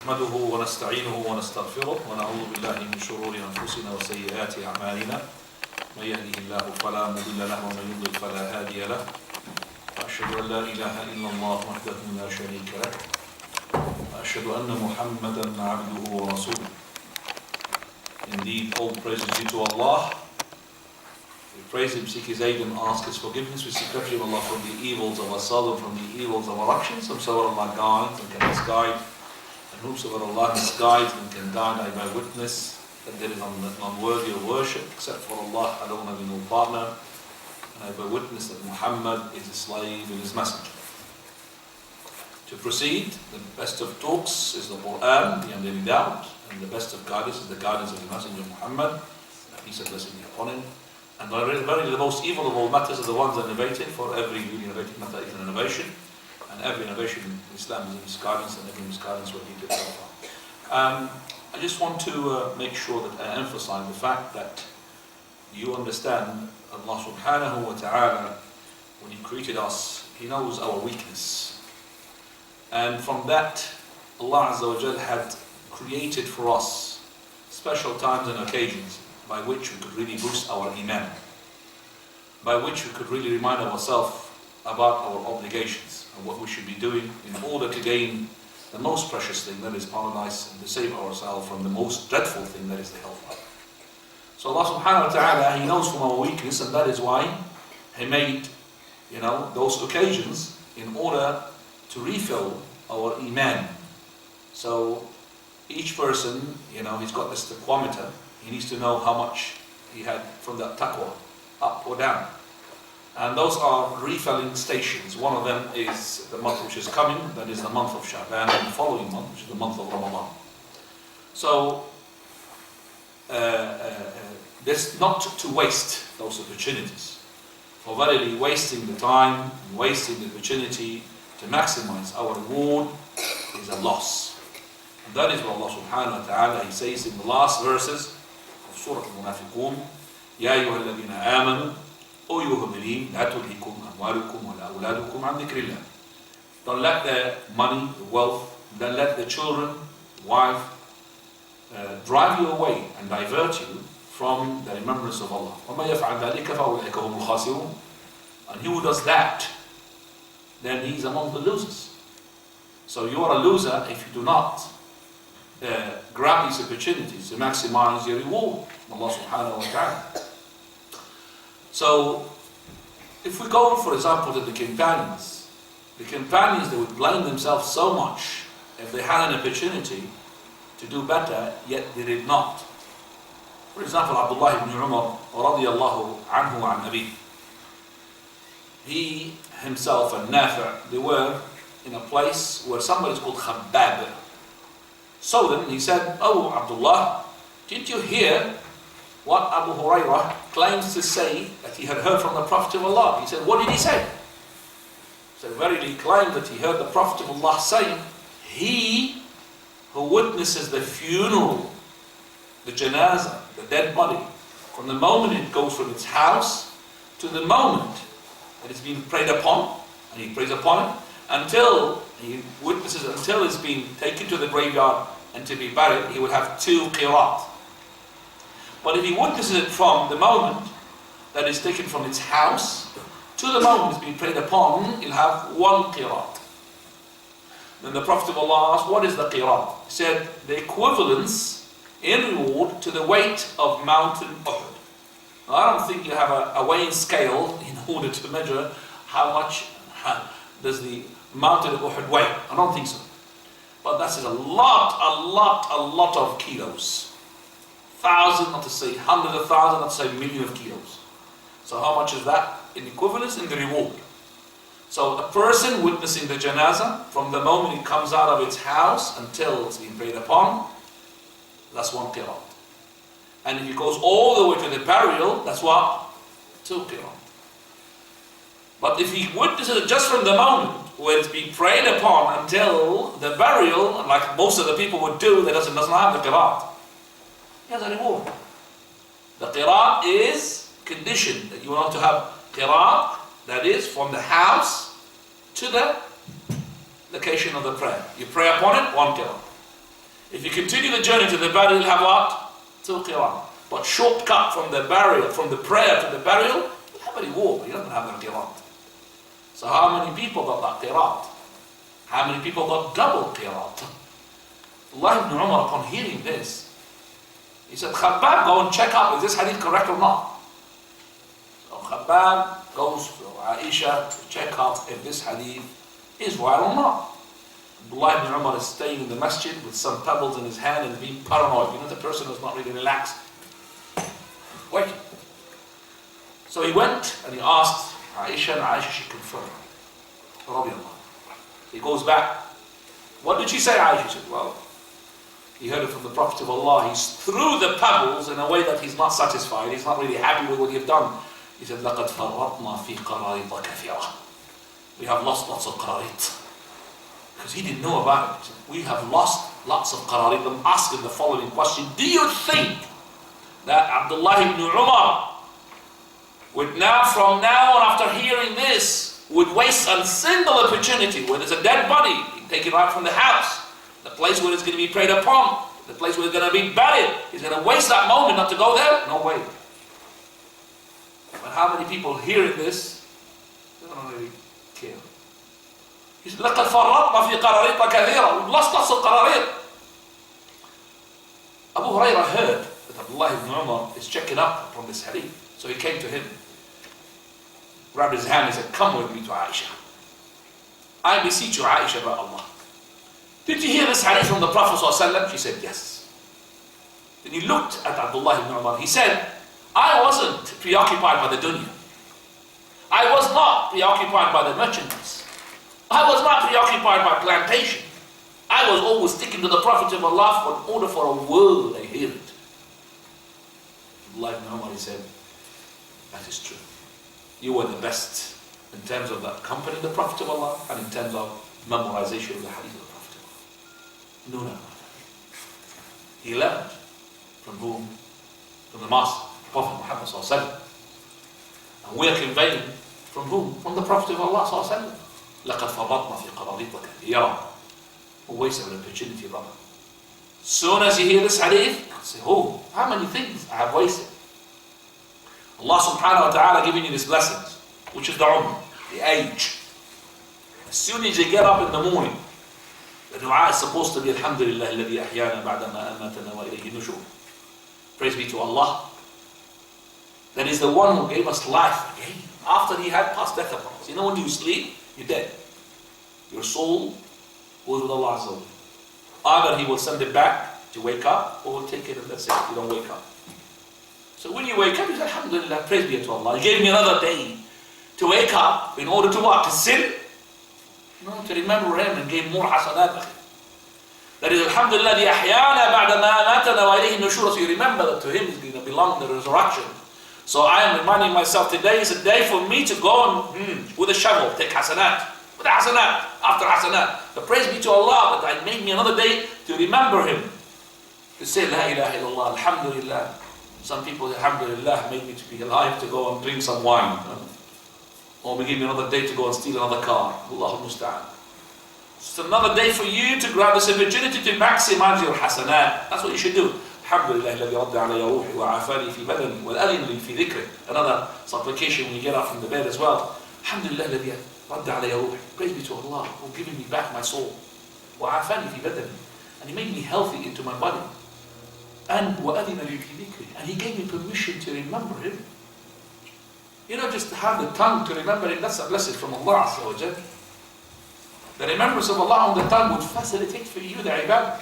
نحمده ونستعينه ونستغفره ونعوذ بالله من شرور أنفسنا وسيئات أعمالنا من يهده الله فلا مضل له ومن يضلل فلا هادي له وأشهد أن لا إله إلا الله وحده لا شريك له وأشهد أن محمدا عبده ورسوله. Indeed, all praise is due to Allah. We praise Him, seek His aid and ask His forgiveness. We seek refuge of Allah from the evils of ourselves and from the evils of our actions. And so Allah guides and can misguide. And whosoever Allah misguides and can guide, I bear witness that there is none worthy of worship except for Allah alone, having no partner. And I bear witness that Muhammad is a slave and His messenger. To proceed, the best of talks is the Quran, beyond any doubt. And the best of guidance is the guidance of the Messenger Muhammad, peace and blessing be upon him. And verily the most evil of all matters are the ones innovated, for every newly innovated matter is an innovation. And every innovation in Islam is a misguidance, and every misguidance will lead to hellfire. I just want to make sure that I emphasize the fact that you understand Allah subhanahu wa ta'ala, when He created us, He knows our weakness. And from that, Allah Azza wa Jal had created for us special times and occasions by which we could really boost our iman, by which we could really remind ourselves about our obligations and what we should be doing in order to gain the most precious thing, that is paradise, and to save ourselves from the most dreadful thing, that is the hellfire. So Allah subhanahu wa ta'ala, He knows from our weakness, and that is why He made those occasions in order to refill our iman. So each person, he's got this taqwameter. He needs to know how much he had from that taqwa, up or down. And those are refilling stations. One of them is the month which is coming, that is the month of Sha'Abaan, and the following month, which is the month of Ramadaan. So, this not to waste those opportunities. For verily, wasting the time, and wasting the opportunity to maximize our reward is a loss. And that is what Allah subhanahu wa ta'ala, He says in the last verses of Surah Al-Munafiqun, يَا أَيُّهَا الَّذِينَ آمَنُوا O you who believe, لَا تُلْهِكُمْ أَمْوَالُكُمْ وَلَا أَوْلَادُكُمْ عَنْ ذِكْرِ اللَّهِ. Don't let the money, the wealth, don't let the children, wife, drive you away and divert you from the remembrance of Allah. وَمَا يَفْعَلْ ذَلِكَ فَأُولَئِكَ هُمُ الْخَاسِرُونَ. And he who does that, then he's among the losers. So you are a loser if you do not grab these opportunities to maximize your reward from Allah subhanahu wa ta'ala. So, if we go, for example, to the companions, they would blame themselves so much if they had an opportunity to do better, yet they did not. For example, Abdullah ibn Umar radiyallahu anhu wa an Nabi. He himself and Nafi', they were in a place where somebody is called Khabbab. So then he said, "Oh Abdullah, didn't you hear what Abu Hurairah claims to say that he had heard from the Prophet of Allah?" He said, "What did he say?" He said, "Verily he claimed that he heard the Prophet of Allah saying, he who witnesses the funeral, the janazah, the dead body, from the moment it goes from its house to the moment that it's being prayed upon, and he prays upon it, until he witnesses, until it's been taken to the graveyard and to be buried, he would have 2 qirat. But if he witnesses it from the moment that is taken from its house to the moment it's being prayed upon, he'll have 1 qirat. Then the Prophet of Allah asked, "What is the qirat?" He said, "The equivalence in reward to the weight of mountain Uhud." Now, I don't think you have a weighing scale in order to measure how much does the mountain of Uhud weigh. I don't think so. But that is a lot of kilos. Thousands, not to say hundreds of thousands, not to say millions of kilos. So how much is that in equivalence in the reward? So a person witnessing the janazah, from the moment it comes out of its house until it's been prayed upon, that's 1 qirat. And if it goes all the way to the burial, that's what? 2 qirat. But if he witnesses it just from the moment where it's being prayed upon until the burial, like most of the people would do, that doesn't have the qirat, he has a reward. The qirat is conditioned that you want to have qirat, that is from the house to the location of the prayer. You pray upon it, 1 qirat. If you continue the journey to the burial, you'll have what? 2 qirat. But shortcut from the burial, from the prayer to the burial, you'll have a reward. You don't have the qirat. So how many people got that qirat? How many people got double qirat? Allah ibn Umar, upon hearing this, he said, Khabbab, go and check up, is this hadith correct or not? So Khabbab goes to Aisha to check out if this hadith is right or not. Abdullah ibn Umar is staying in the masjid with some pebbles in his hand and being paranoid. You know, the person who's not really relaxed. Waiting. So he went and he asked Aisha, and Aisha, she confirmed. He goes back. What did she say, Aisha? She said, well, he heard it from the Prophet of Allah. He's threw the pebbles in a way that he's not satisfied. He's not really happy with what you've done. He said, لَقَدْ فَرَّطْنَا فِي قَرَارِطَ كَثِيرًا. We have lost lots of qararit. Because he didn't know about it. He said, we have lost lots of qararit. I'm asking the following question. Do you think that Abdullah ibn Umar would now, from now on, after hearing this, would waste a single opportunity where there's a dead body, he'd take it right from the house, the place where it's going to be prayed upon, the place where it's going to be buried, he's going to waste that moment not to go there? No way. But how many people hearing this, they don't really care. He said, لَقَدْ فَرَّطْنَا فِي قَرَارِطَ كَثِيرًا. We've lost lots of qararit. Abu Hurairah heard that Abdullah ibn Umar is checking up from this hadith. So he came to him, grabbed his hand and said, come with me to Aisha. I beseech you, Aisha, by Allah. Did you hear this hadith from the Prophet ﷺ? She said, yes. Then he looked at Abdullah ibn Umar. He said, I wasn't preoccupied by the dunya. I was not preoccupied by the merchandise. I was not preoccupied by plantation. I was always sticking to the Prophet of Allah in order for a world I hear it. Abdullah ibn Umar, he said, that is true. You were the best in terms of that company, the Prophet of Allah, and in terms of memorization of the hadith of the Prophet of Allah. No. He learned from whom? From the Master, Prophet Muhammad sallallahu alaihi wasallam. And we are conveying from whom? From the Prophet of Allah sallallahu alaihi wasallam. لَقَدْ فَرَّطْنَا فِي قَرَارِطَ كَثِيرًا. A waste of an opportunity, brother. Soon as you hear this hadith, you say, oh, how many things I have wasted. Allah subhanahu wa ta'ala giving you these blessings, which is the umr, the age. As soon as you get up in the morning, the dua is supposed to be Alhamdulillah alladhi ahyana ba'da ma amatana wa ilayhi nushur. Praise be to Allah. That is the one who gave us life again, after he had passed death upon us. You know, when you sleep, you're dead. Your soul goes with Allah Azza wa Jalla. Either he will send it back to wake up, or will take it and that's it, you don't wake up. So when you wake up, you say, Alhamdulillah, praise be to Allah. He gave me another day to wake up in order to what? To sin? No, to remember him and gain more hasanat. That is, Alhamdulillah, the ahyana ba'da ma amatana wa ilayhi nushur. So you remember that to him is going to belong the resurrection. So I am reminding myself, today is a day for me to go and, with a shovel, take hasanat. With a hasanat, after hasanat. But praise be to Allah that I made me another day to remember him. To say, La ilaha illallah, Alhamdulillah. Some people, Alhamdulillah, made me to be alive to go and drink some wine. Or we give me another day to go and steal another car. Allahu musta'an. It's another day for you to grab this opportunity to maximize your hasanat. That's what you should do. Alhamdulillah, الذي رد علي روحي وعافاني في بدني والأذن لي في ذكره. Another supplication when you get up from the bed as well. Alhamdulillah, الذي رد علي روحي. Praise be to Allah who giving me back my soul. وعافاني في بدني. And he made me healthy into my body. And وأذن لي في ذكره. And he gave me permission to remember him. You know, just to have the tongue to remember him, that's a blessing from Allah Azza wa Jalla. The remembrance of Allah on the tongue would facilitate for you the ibadah,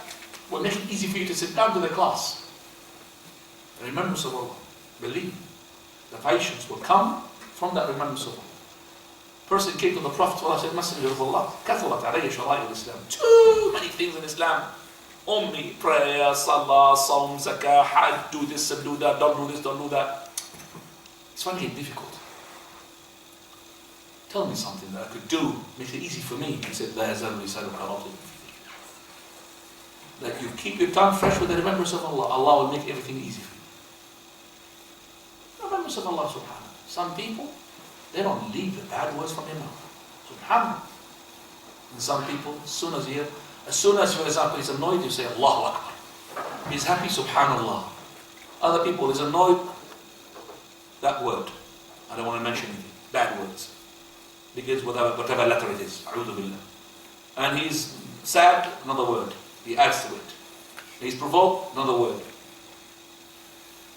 would make it easy for you to sit down to the class. The remembrance of Allah, believe, the patience will come from that remembrance of Allah. Person came to the Prophet and said, Messenger of Allah, kathurat alayya shara'i al-Islam. Too many things in Islam. Only prayer, salah, saum, zakah, hajj, do this and do that, don't do this, don't do that. It's funny and difficult. Tell me something that I could do, make it easy for me. He said, La yazalu lisanu karatin. That you keep your tongue fresh with the remembrance of Allah. Allah will make everything easy for you. Remembrance of Allah subhanahu. Some people, they don't leave the bad words from their mouth. Subhanallah. And some people, as soon as you hear, As soon as, for example, he's annoyed, you say Allahu Akbar. He's happy, Subhanallah. Other people is annoyed, that word. I don't want to mention anything. Bad words. Begins with whatever letter it is. A'udhu billah. And he's sad, another word. He adds to it. He's provoked, another word.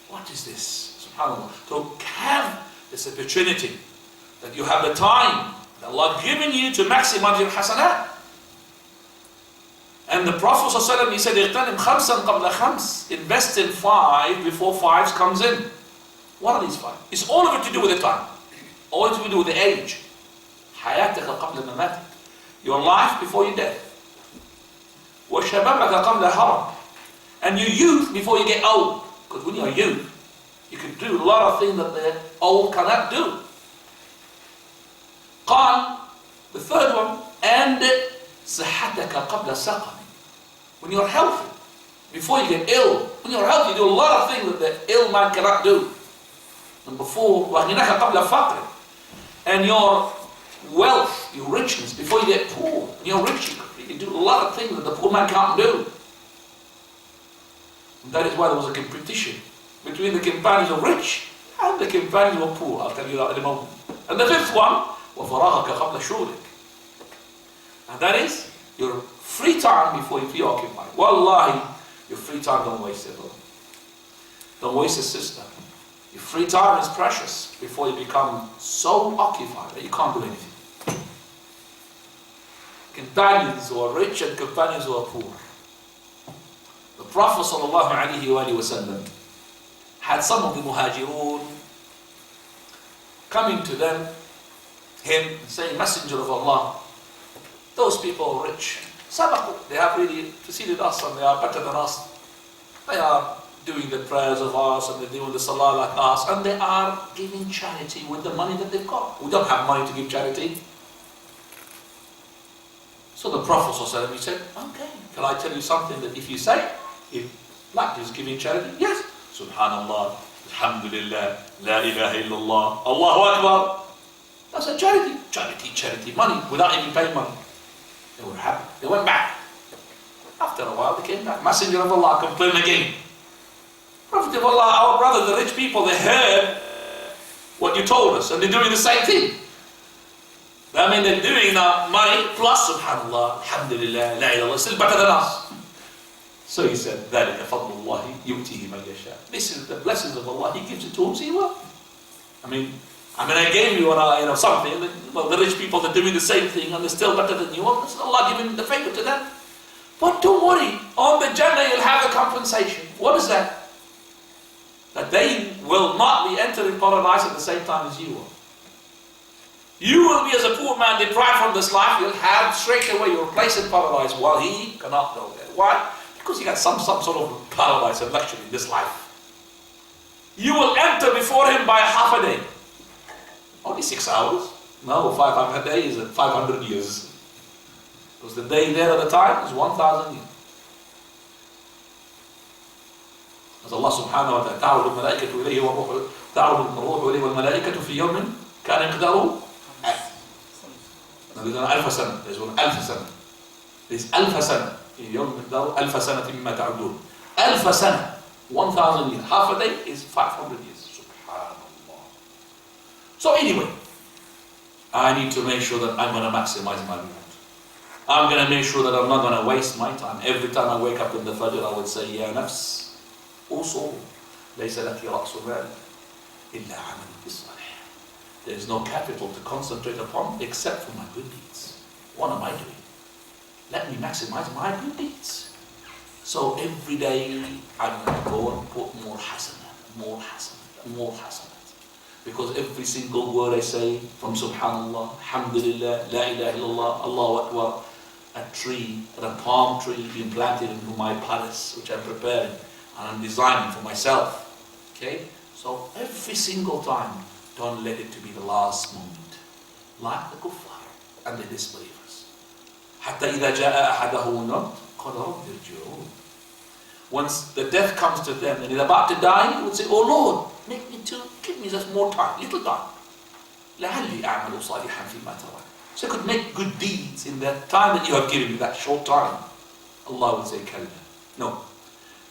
What is this? SubhanAllah. To have this opportunity that you have the time that Allah given you to maximize your hasanat. And the Prophet ﷺ, he said, اغتنم خمسا قبل خمس. Invest in 5 before 5 comes in. What are these 5? It's all of it to do with the time. All to do with the age. حياتك قبل مماتك. Your life before your death. وشبابك قبل هرم. And your youth before you get old. Because when you're youth, you can do a lot of things that the old cannot do. قال, the third one, and صحتك قبل سقم. When you're healthy, before you get ill. When you're healthy, you do a lot of things that the ill man cannot do. Number 4, وغناك قبل فقر. And your wealth, your richness, before you get poor. When you're rich, you can do a lot of things that the poor man can't do. And that is why there was a competition between the companions of rich and the companions of poor. I'll tell you that in a moment. And the 5th one, وفراغك قبل شغلك. And that is your free time before you preoccupy. Wallahi, your free time, don't waste it, brother. Don't waste it, sister. Your free time is precious before you become so occupied that you can't do anything. Companions who are rich and companions who are poor. The Prophet ﷺ had some of the muhajirun coming to them, him, saying, Messenger of Allah, those people are rich. They have really preceded us and they are better than us. They are doing the prayers of us and they're doing the salah like us and they are giving charity with the money that they've got. We don't have money to give charity. So the Prophet ﷺ, he said, okay, can I tell you something that if you say, like is giving charity? Yes. Subhanallah, Alhamdulillah, La ilaha illallah, Allahu Akbar. That's a charity. Charity, money, without even paying money. They were happy. They went back. After a while, they came back. Messenger of Allah complained again. Prophet of Allah, our brother, the rich people, they heard what you told us, and they're doing the same thing. That means they're doing our money plus, subhanallah, alhamdulillah, la ilaha, still better than us. So he said, ذَلِكَ فَضْلُ اللَّهِ يُؤْتِهِ مَنْ يَشَاءُ. This is the blessings of Allah. He gives it to whom He will. I mean, I gave you something. Well, the rich people, they're doing the same thing and they're still better than you. Well, that's Allah giving the favor to them. But don't worry, on the Jannah you'll have a compensation. What is that? That they will not be entering paradise at the same time as you will. You will be, as a poor man, deprived from this life. You'll have straight away your place in paradise while he cannot go there. Why? Because he got some sort of paradise and luxury in this life. You will enter before him by half a day. Only 6 hours. No, 500 days and 500 years. Because the day there at the time is 1,000 years. As Allah subhanahu wa ta'ala, تعرض الملائكة إليه والروح تعرض الروح إليه والملائكة في يوم كان مقداره 1000 سنة. There's 1000 سنة. There's 1000 سنة. في يوم مقداره 1000 سنة مما تعدون. 1000 سنة. 1,000 years. Half a day is 500 years. Subhanallah. So anyway, I need to make sure that I'm going to maximize my reward. I'm going to make sure that I'm not going to waste my time. Every time I wake up in the Fajr, I would say, Ya nafs, also, ليس لك رأس مال إلا عمل بالصالح. There is no capital to concentrate upon except for my good deeds. What am I doing? Let me maximize my good deeds. So every day I'm going to go and put more hasanat, more hasanat, more hasanat. Because every single word I say from Subhanallah, Alhamdulillah, La ilaha illallah, Allahu Akbar, a tree, a palm tree being planted into my palace, which I'm preparing and I'm designing for myself. Okay? So every single time, don't let it to be the last moment. Like the kuffar and the disbelievers. حتى إذا جاء أحدهم الموت قال رب ارجعون. Once the death comes to them and he's about to die, he would say, oh Lord, give me just more time, little time. لعلي أعمل صالحا فيما ترى. So I could make good deeds in that time that you have given me, that short time. Allah would say kalima. No.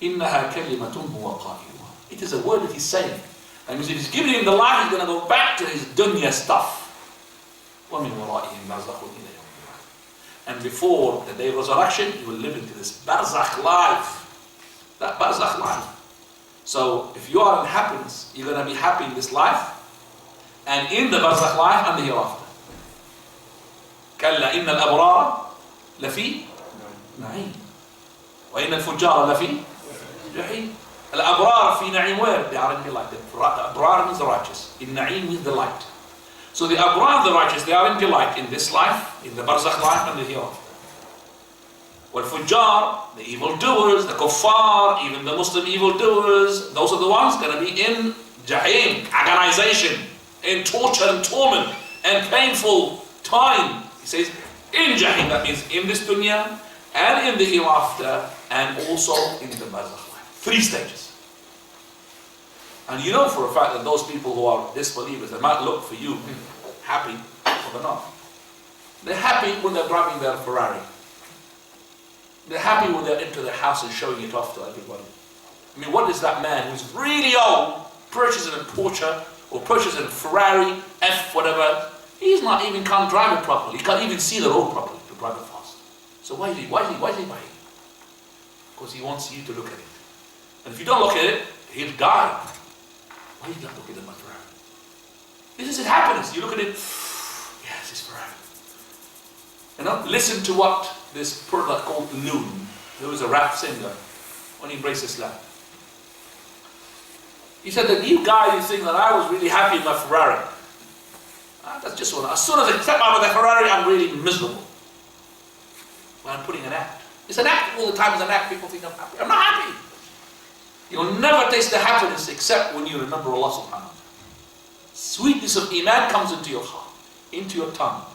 إِنَّهَا كَلِمَةٌ هُوَ قَائِلُهَا. It is a word that he's saying. And if he's giving him the life, he's going to go back to his dunya stuff. وَمِنْ وَرَائِهِمْ بَرْزَخٌ إِلَى يَوْمِ الْقِيَامَةِ. And before the day of resurrection, he will live into this barzakh life. That barzakh life. So if you are in happiness, you're going to be happy in this life, and in the barzakh life and the hereafter. كَلَّا إِنَّ الْأَبْرَارَ لَفِي نَعِيمٍ وَإِنَّ الْفُجَّارَ لَفِي جَحِيمٍ. الأبرار في نعيم, where they are in delight. The abrar means the righteous. In na'im means delight. So the abrar, the righteous, they are in delight in this life, in the barzakh life and the hereafter. Wal-fujjar, the evildoers, the kuffar, even the Muslim evildoers, those are the ones going to be in jahim, agonization, in torture and torment and painful time. He says in jahim, that means in this dunya and in the hereafter and also in the barzakh. 3 stages. And you know for a fact that those people who are disbelievers, they might look for you happy, but they're not. They're happy when they're driving their Ferrari. They're happy when they're into their house and showing it off to everybody. I mean, what is that man who's really old, purchasing a Porsche or purchasing a Ferrari, F whatever, he's not even can't drive it properly. He can't even see the road properly to drive it fast. So why is he buying it? Because he wants you to look at it. And if you don't look at it, he'll die. Why do you not look at the Ferrari? This is his happiness. You look at it, yes, it's Ferrari. You know, listen to what this product called Loon, who was a rap singer, when he embraced Islam. He said that you guys, you think that I was really happy in my Ferrari. That's just one. As soon as I step out of the Ferrari, I'm really miserable. Well, I'm putting an act. It's an act. All the time it's an act. People think I'm happy. I'm not happy. You'll never taste the happiness except when you remember Allah subhanahu wa ta'ala. Sweetness of Iman comes into your heart, into your tongue.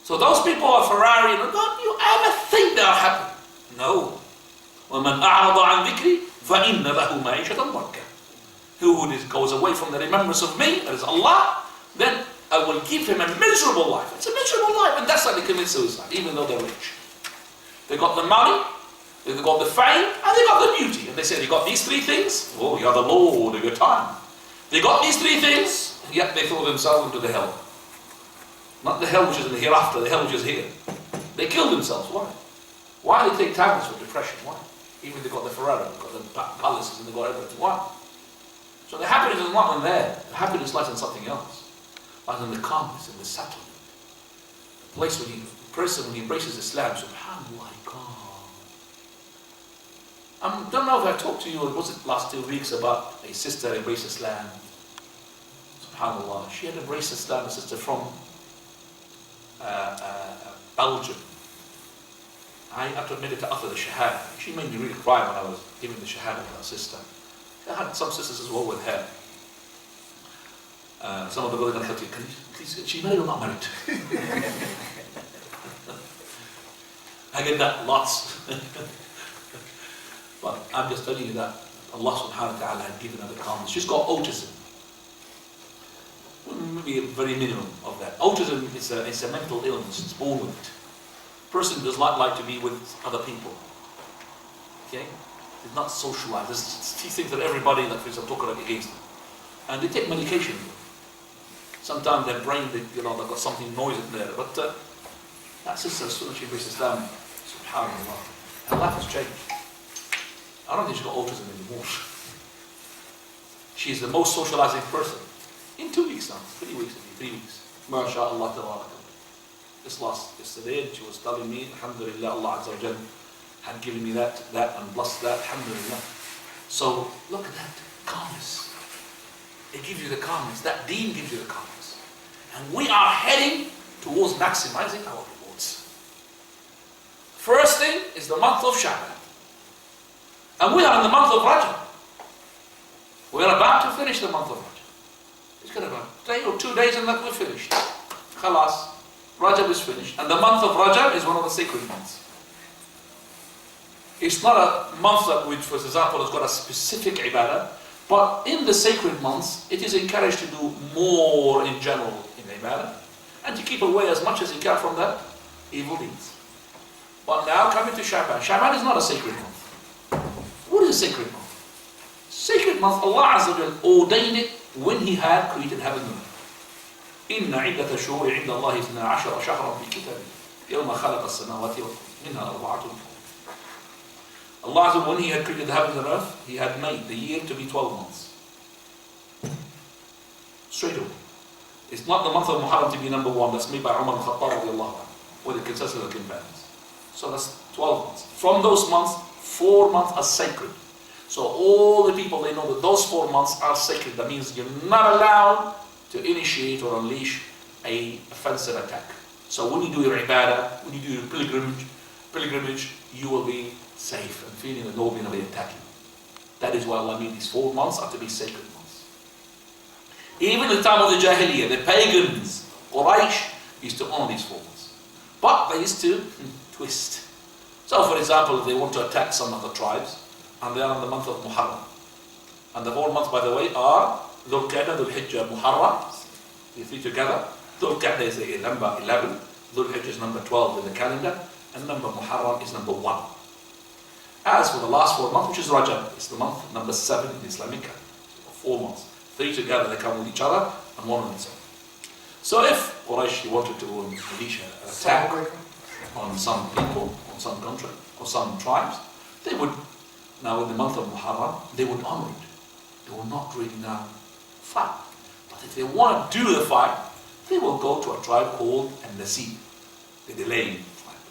So those people are Ferrari, don't you ever think they are happy? No. وَمَنْ أَعْرَضَ عَنْ ذِكْرِ فَإِنَّ لَهُ مَعِيشَةً ضَنكًا. Who goes away from the remembrance of me, that is Allah, then I will give him a miserable life. It's a miserable life, and that's why they commit suicide, even though they're rich. They got the money, they got the fame, and they got the beauty. And they say, you got these 3 things? Oh, you're the Lord of your time. They got these 3 things, yet they throw themselves into the hell. Not the hell which is in the hereafter, the hell which is here. They kill themselves. Why? Why do they take tablets for depression? Why? Even they got the Ferrari, they got the palaces, and they got everything. Why? So the happiness is not in there. The happiness lies in something else. Lies in the calmness, in the settlement. The place when when he embraces Islam, subhanAllah, calm. I don't know if I talked to you, was it last 2 weeks, about a sister who embraced Islam. SubhanAllah. She had embraced Islam, a sister from Belgium. I had to admit it to utter the shahada. She made me really cry when I was giving the shahada to her sister. I had some sisters as well with her. Some of the brothers said, can you please, is she married or not married? I get that lots. But I'm just telling you that Allah subhanahu wa ta'ala had given her the calmness. She's got autism. Maybe a very minimum of that. Autism is a mental illness. It's born with it. Person does not like to be with other people. Okay? It's not socialized. He thinks that everybody that is talking against them. And they take medication. Sometimes their brain, they've got something noisy in there. But that sister, as soon as she embraces Islam, subhanAllah, her life has changed. I don't think she's got autism anymore. She's the most socializing person. In 2 weeks now, 3 weeks, 3 weeks. MashaAllah, tabarak. This last yesterday, she was telling me, alhamdulillah, Allah Azza wa Jal had given me that and blessed that, alhamdulillah. So, look at that, calmness. It gives you the calmness, that deen gives you the calmness. And we are heading towards maximizing our rewards. First thing is the month of Sha'Abaan. And we are in the month of Rajab. We are about to finish the month of Rajab. It's going to be a day or 2 days and that we're finished. Khalas. Rajab is finished. And the month of Rajab is one of the sacred months. It's not a month that which, for example, has got a specific ibadah, but in the sacred months, it is encouraged to do more in general in ibadah, and to keep away as much as you can from that evil deeds. But now coming to Sha'Abaan. Sha'Abaan is not a sacred month. What is a sacred month? Sacred month, Allah Azza wa Jal ordained it when He had created heaven and earth. إن عدة الشهور عند الله 12 شهرا في كتابه يوم خلق السماوات والأرض منها أربعة حرم. Allah Azza wa Jal, when He had created the heavens and earth, He had made the year to be 12 months. Straight away. It's not the month of Muharram to be number one. That's made by Umar al-Khattab radiallahu anhu, where it consists of the companions. So that's 12 months. From those months, 4 months are sacred. So all the people, they know that those 4 months are sacred. That means you're not allowed to initiate or unleash a offensive attack. So when you do your ibadah, when you do your pilgrimage, you will be safe and feeling that nobody will be attacking. That is why Allah made these 4 months are to be sacred months. Even in the time of the Jahiliyyah, the pagans, Quraysh, used to honor these 4 months. But they used to twist. So for example, if they want to attack some of the tribes, and they are in the month of Muharram. And the 4 months, by the way, are Dhul Qa'dah, Dhul Hijjah, Muharram, the 3 together. Dhul Qa'dah is the number 11, Dhul Hijjah is number 12 in the calendar, and number Muharram is number 1. As for the last 4 months, which is Rajab, it's the month number 7 in the Islamic calendar. 4 months. 3 together, they come with each other, and 1 on its own. So if Quraysh wanted to unleash an attack on some people, on some country, or some tribes, they would, now in the month of Muharram, they would honor it. They will not really now fight. But if they want to do the fight, they will go to a tribe called An-Nasi, the delaying tribe.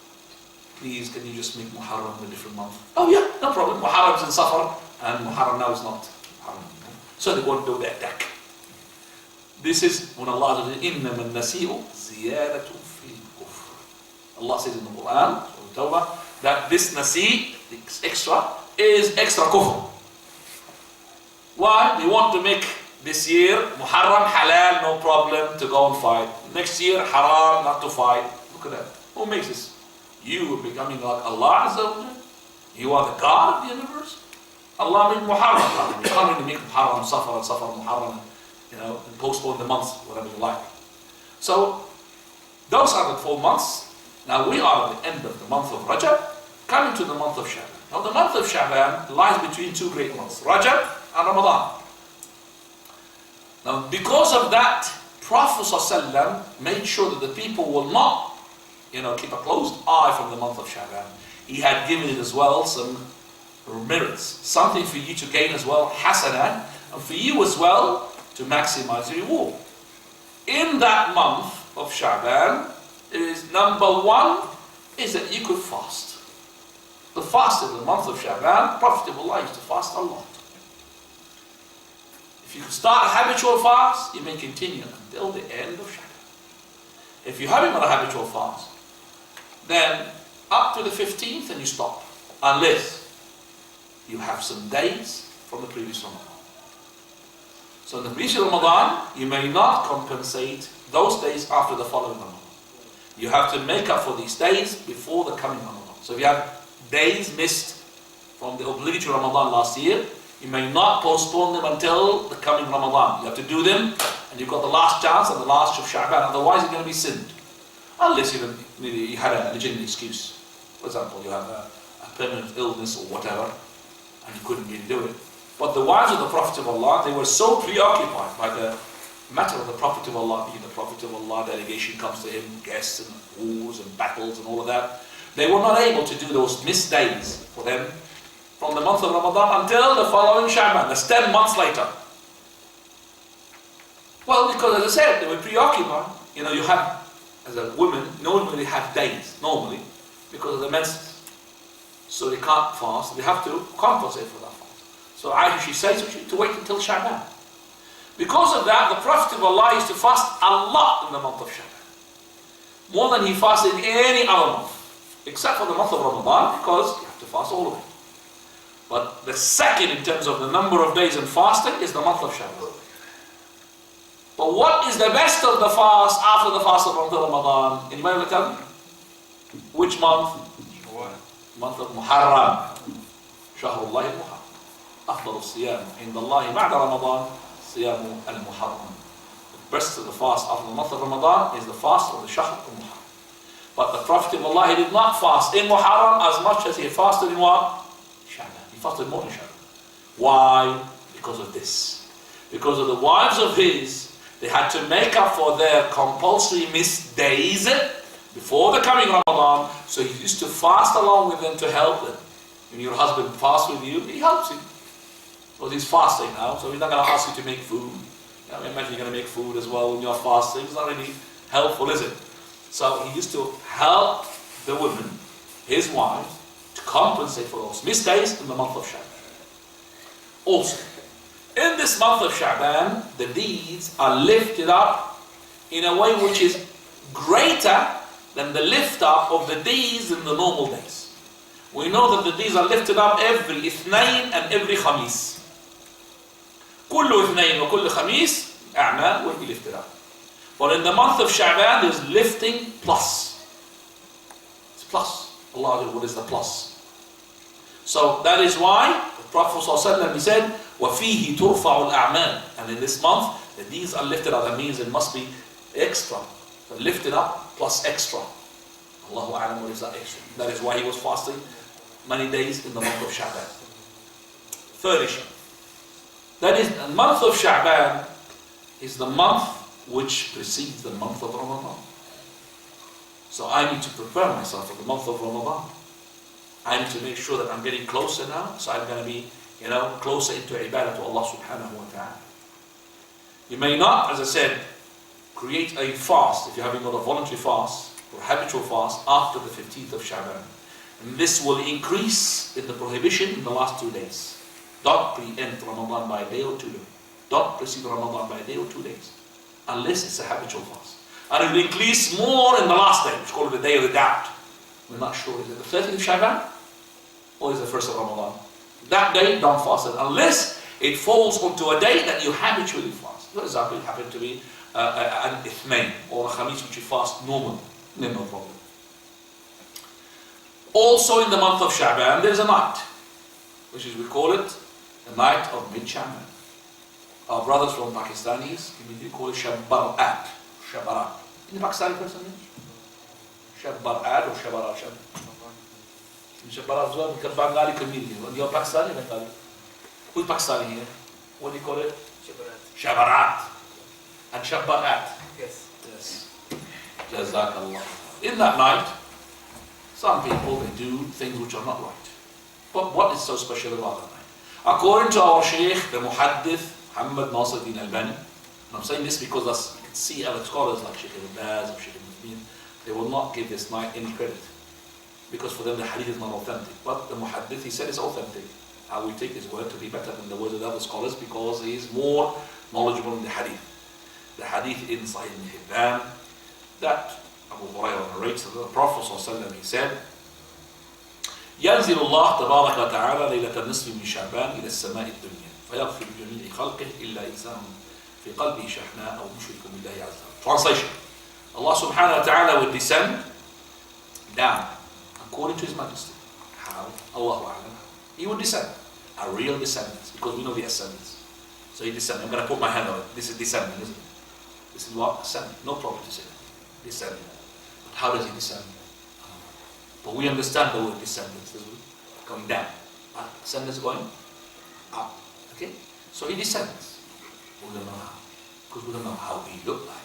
Please, can you just make Muharram a different month? Oh yeah, no problem. Muharram is in Safar, and Muharram now is not Muharram. So they won't do the attack. This is when Allah says, إِنَّمَا النَّسِيءُ زِيَادَةٌ فِي الْكُفْرِ. Allah says in the Quran, Surah Tawbah, that this nasi, extra, is extra kufr. Why? They want to make this year Muharram halal, no problem to go and fight. Next year haram, not to fight. Look at that. Who makes this? You are becoming like Allah Azza wa Jal. You are the God of the universe. Allah made Muharram. You can't really make Muharram Safar and Safar Muharram, and postpone the months, whatever you like. So, those are the 4 months. Now we are at the end of the month of Rajab, coming to the month of Sha'Abaan. Now the month of Sha'Abaan lies between 2 great months, Rajab and Ramadan. Now because of that, Prophet ﷺ made sure that the people will not, keep a closed eye from the month of Sha'Abaan. He had given it as well some merits, something for you to gain as well, hasanah, and for you as well to maximize the reward. In that month of Sha'Abaan, is number 1 is that you could fast. The fast in the month of Sha'Abaan, Prophet of Allah used to fast a lot. If you could start a habitual fast, you may continue until the end of Sha'Abaan. If you haven't got a habitual fast, then up to the 15th and you stop, unless you have some days from the previous Ramadan. So in the previous Ramadan, you may not compensate those days after the following Ramadan. You have to make up for these days before the coming Ramadan. So if you have days missed from the obligatory Ramadan last year, you may not postpone them until the coming Ramadan. You have to do them, and you've got the last chance and the last of Sha'Abaan. Otherwise, you're going to be sinned. Unless you had a legitimate excuse. For example, you have a permanent illness or whatever, and you couldn't really do it. But the wives of the Prophet of Allah, they were so preoccupied by the matter of the Prophet of Allah, being the Prophet of Allah, delegation comes to him, guests and wars and battles and all of that. They were not able to do those missed days for them from the month of Ramadan until the following Sha'Abaan. That's 10 months later. Well, because as I said, they were preoccupied. You have, as a woman, normally have days, normally, because of the menses. So they can't fast, they have to compensate for that fast. So Aisha, she says, you need to wait until Sha'Abaan. Because of that, the Prophet of Allah used to fast a lot in the month of Sha'Abaan. More than he fasted in any other month. Except for the month of Ramadan, because you have to fast all of it. But the second in terms of the number of days in fasting is the month of Sha'Abaan. But what is the best of the fast after the fast of Ramadan? Anybody want to tell me? Which month? Month of Muharram. Shahrullahi al-Muharram. أفضل الصيام عند الله بعد رمضان صيام المحرم. The best of the fast after the month of Ramadan is the fast of the Shahr al-Muharram. But the Prophet of Allah, he did not fast in Muharram as much as he fasted in what? Sha'Abaan. He fasted more in Sha'Abaan. Why? Because of this. Because of the wives of his, they had to make up for their compulsory missed days before the coming Ramadan. So he used to fast along with them to help them. When your husband fasts with you, he helps you. Because he's fasting now, so he's not going to ask you to make food. You know, imagine you're going to make food as well when you're fasting. It's not really helpful, is it? So he used to help the women, his wife, to compensate for those missed days in the month of Sha'Abaan. Also, in this month of Sha'Abaan, the deeds are lifted up in a way which is greater than the lift up of the deeds in the normal days. We know that the deeds are lifted up every Ithnain and every Khamis. كل اثنين وكل خميس أعمال will be lifted up. But in the month of Sha'Abaan, there's lifting plus. It's plus. Allah, what is the plus? So that is why the Prophet ﷺ, he said, وَفِيهِ تُرْفَعُ الْأَعْمَالِ. And in this month, the deeds are lifted up. That means it must be extra. So lifted up plus extra. Allahu A'lam, what is that extra? That is why he was fasting many days in the month of Sha'Abaan. Third issue. That is, the month of Sha'Abaan is the month which precedes the month of Ramadan. So I need to prepare myself for the month of Ramadan. I need to make sure that I'm getting closer now, so I'm going to be, closer into ibadah to Allah subhanahu wa ta'ala. You may not, as I said, create a fast, if you're having got a voluntary fast, or habitual fast, after the 15th of Sha'Abaan. And this will increase in the prohibition in the last 2 days. Don't preempt Ramadan by a day or 2 days. Don't precede Ramadan by a day or 2 days. Unless it's a habitual fast. And it will increase more in the last day, which is called the day of the doubt. We're not sure, is it the 30th of Sha'Abaan? Or is it the 1st of Ramadan? That day, don't fast it. Unless it falls onto a day that you habitually fast. For example, it happened to be an Ithnain, or a Khamis which you fast normally. No problem. Also in the month of Sha'Abaan, there's a night, which is, we call it the night of mid-Sha'Abaan. Our brothers from Pakistanis, we call it Sha'Abaan. Sha'Abaan. In the Pakistani person? Sha'Abaan or Sha'Abaan? Sha'Abaan as well, because Bengali community. You're Pakistani, Bengali. Who's Pakistani here? What do you call it? Sha'Abaan. And Sha'Abaan. Yes. Yes. Jazakallah. In that night, some people, they do things which are not right. But what is so special about that night? According to our Shaykh, the Muhaddith, Muhammad Nasir Din Albani, and I'm saying this because you can see other scholars like Shaykh al-Baz or Shaykh al-Mubin, they will not give this night any credit. Because for them the hadith is not authentic. But the Muhaddith, he said it's authentic. I will take his word to be better than the words of the other scholars because he is more knowledgeable in the hadith. The hadith in Sahih Ibn Hibban, that Abu Hurairah narrates that the Prophet ﷺ, he said, ينزل الله تبارك وتعالى ليلة النصف من شعبان إلى السماء الدنيا فيغفر جميع خلقه إلا إنسان في قلبه شحناء أو مشرك بالله عز وجل. Translation: Allah subhanahu wa ta'ala will descend down according to His Majesty. How? Allahu A'lam. He will descend. A real descendants, because we know the ascendants. So He descended. I'm going to put my hand on it. This is descending, isn't it? This is what? Ascending. No problem to say that. Descending. But how does He descend? But we understand the word descendants, going down. Descendants going up. Okay? So He descends. We don't know how. Because we don't know how He looked like.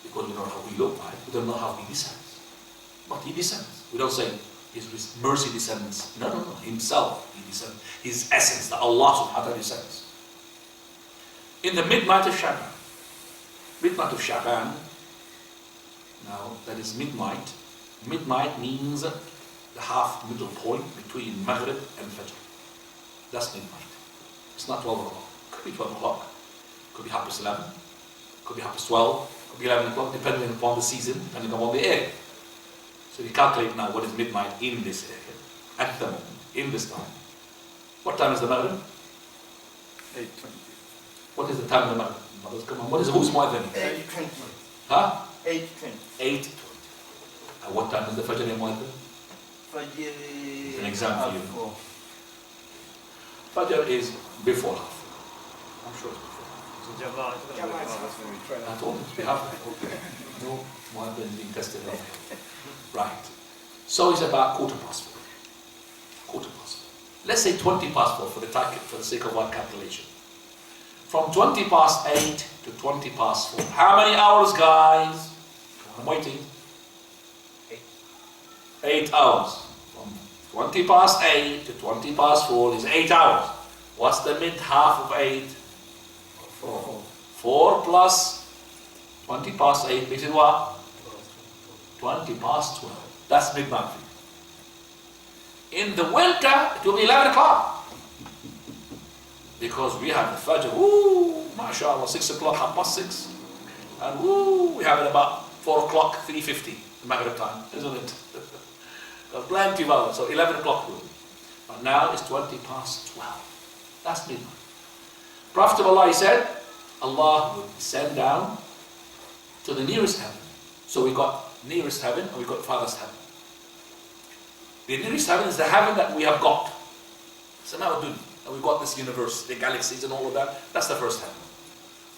Because we don't know how we look like, we don't know how He descends. But He descends. We don't say His mercy descends. No. Himself, He descends. His essence, that Allah subhanahu wa ta'ala descends. In the midnight of Sha'Abaan. Midnight of Sha'Abaan. Now, that is midnight. Midnight means the half middle point between Maghrib and Fajr. That's midnight. It's not 12 o'clock. Could be 12 o'clock. Could be 11. Could be 12. Could be 11 o'clock, depending upon the season, depending upon the area. So you calculate now what is midnight in this area, at the moment, in this time. What time is the Maghrib? 8:20. What is the time of the Maghrib? Mothers, come on. Who's Mu'adhin? 8:20. Huh? 8:20. 8:20. And what time is the Fajr in Mu'adhin? Fajr is an exam for you. 4. Fajr is before half. I'm sure it's before. Jamaat. I told you, it's half. No. One being tested out. Right. So it's about 4:15. 4:15. Let's say 4:20 for the sake of our calculation. From 8:20 to 4:20. How many hours, guys? I'm waiting. 8 hours. From 8:20 to 4:20 is 8 hours. What's the mid half of 8? 4. 4 plus 8, which is what? 12:20. That's midnight. In the winter, it will be 11 o'clock. Because we have the Fajr, mashallah, 6 o'clock, 6:30. And we have it about 4 o'clock, 3:50, the Maghrib time, isn't it? Got plenty of hours, so 11 o'clock will be. But now it's 12:20. That's midnight. Prophet of Allah, he said, Allah will descend down to the nearest heaven. So we got nearest heaven and we got farthest heaven. The nearest heaven is the heaven that we have got. Sama'udun. And we've got this universe, the galaxies and all of that. That's the first heaven.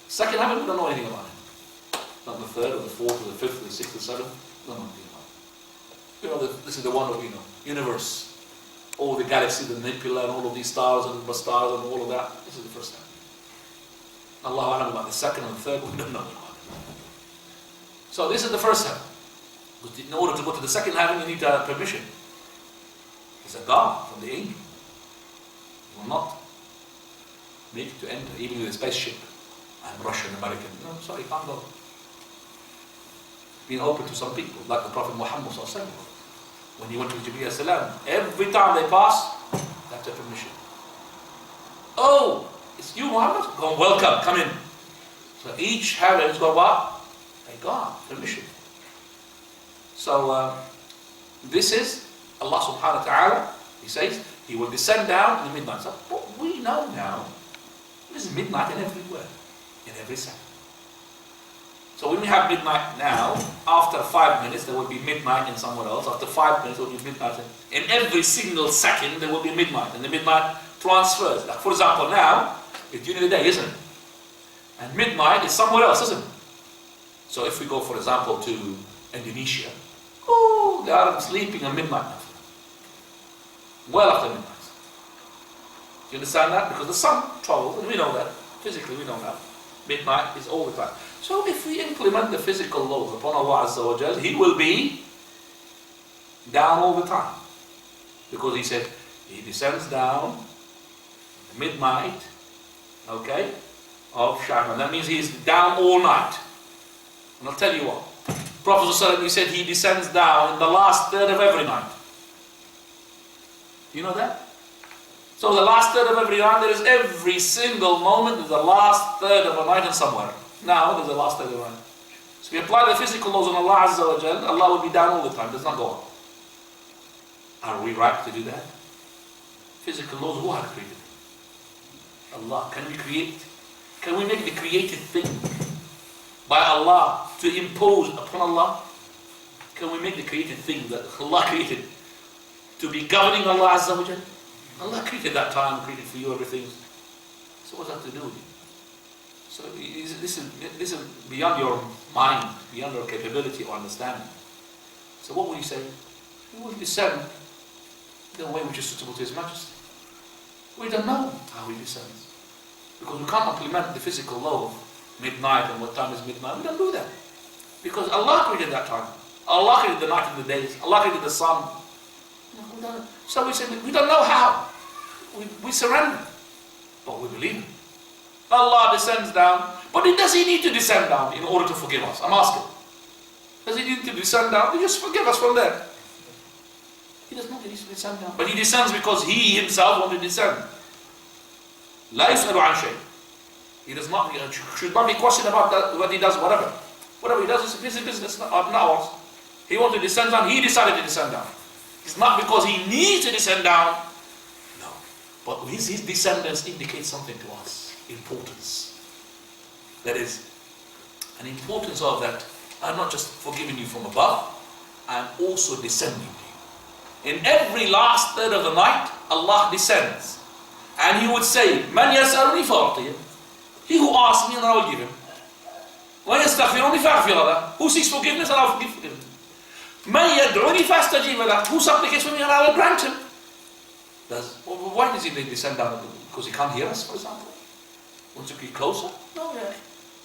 Second heaven, we don't know anything about it. Not the third or the fourth or the fifth or the sixth or the seventh. We don't know anything about it. We know that this is the one that we know. Universe. All the galaxies, the nebula and all of these stars and the stars and all of that. This is the first heaven. Allahu Alam about the second and the third, we don't know about it. So this is the first heaven. But in order to go to the second heaven, you need to have permission. It's a guard from the angel. You will not make it to enter, even with a spaceship. I'm Russian, American. No, sorry, can't go. Being open to some people, like the Prophet Muhammad when he went to Jibreel salam. Every time they pass, they have to have permission. Oh, it's you, Muhammad? Go, welcome, come in. So each heaven has got what? A guard, permission. So this is Allah subhanahu wa ta'ala. He says He will descend down in the midnight. So what we know now, this is midnight in everywhere, in every second. So when we have midnight now, after 5 minutes there will be midnight in somewhere else. After 5 minutes there will be midnight. In every single second there will be midnight. And the midnight transfers. Like for example now, it's during the day, isn't it? And midnight is somewhere else, isn't it? So if we go for example to Indonesia, they are sleeping at midnight now. Well after midnight. Do you understand that? Because the sun travels, and we know that. Physically we know that. Midnight is all the time. So if we implement the physical laws upon Allah Azza wa Jal, He will be down all the time. Because He said, He descends down midnight, okay, of Sha'Abaan. That means He is down all night. And I'll tell you what. Prophet ﷺ, he said He descends down in the last third of every night. Do you know that? So the last third of every night, there is every single moment, there's the last third of a night and somewhere. Now, there's the last third of a night. So we apply the physical laws on Allah Azza wa Jal, Allah will be down all the time, does not go up. Are we right to do that? Physical laws, who has created? Allah. Can we make the created thing by Allah to impose upon Allah? Can we make the created thing that Allah created to be governing Allah Azza wa Jal? Allah created that time, created for you everything. So what's that to do with you? So this is beyond your mind, beyond your capability or understanding. So what will you say? He will descend in a way which is suitable to His Majesty. We don't know how He descends. Because we can't implement the physical law of midnight and what time is midnight. We don't do that. Because Allah created that time. Allah created the night and the days. Allah created the sun. So we say, we don't know how. We surrender. But we believe Him. Allah descends down. But does He need to descend down in order to forgive us? I'm asking. Does He need to descend down? He just forgive us from there. He does not need to descend down. But He descends because He Himself wants to descend. لا يسأل عن شيء. He does not, should not be questioned about that, what He does, whatever. Whatever He does is His business, not ours. He wants to descend down, He decided to descend down. It's not because He needs to descend down. No. But His descendants indicate something to us. Importance. That is, an importance of that, I'm not just forgiving you from above, I'm also descending to you. In every last third of the night, Allah descends. And He would say, Man yas'aluni fa'atiya. He who asks me, and I will give him. وَيَسْتَغْفِرُونِ فَأَغْفِرَ لَهُ. Who seeks forgiveness, and I will forgive him. مَنْ يَدْعُونِ فَأَسْتَجِيبَ لَهُ. Who supplicates for me, and I will grant him. Why does he descend down? Because he can't hear us, for example? Wants to be closer? No, yeah.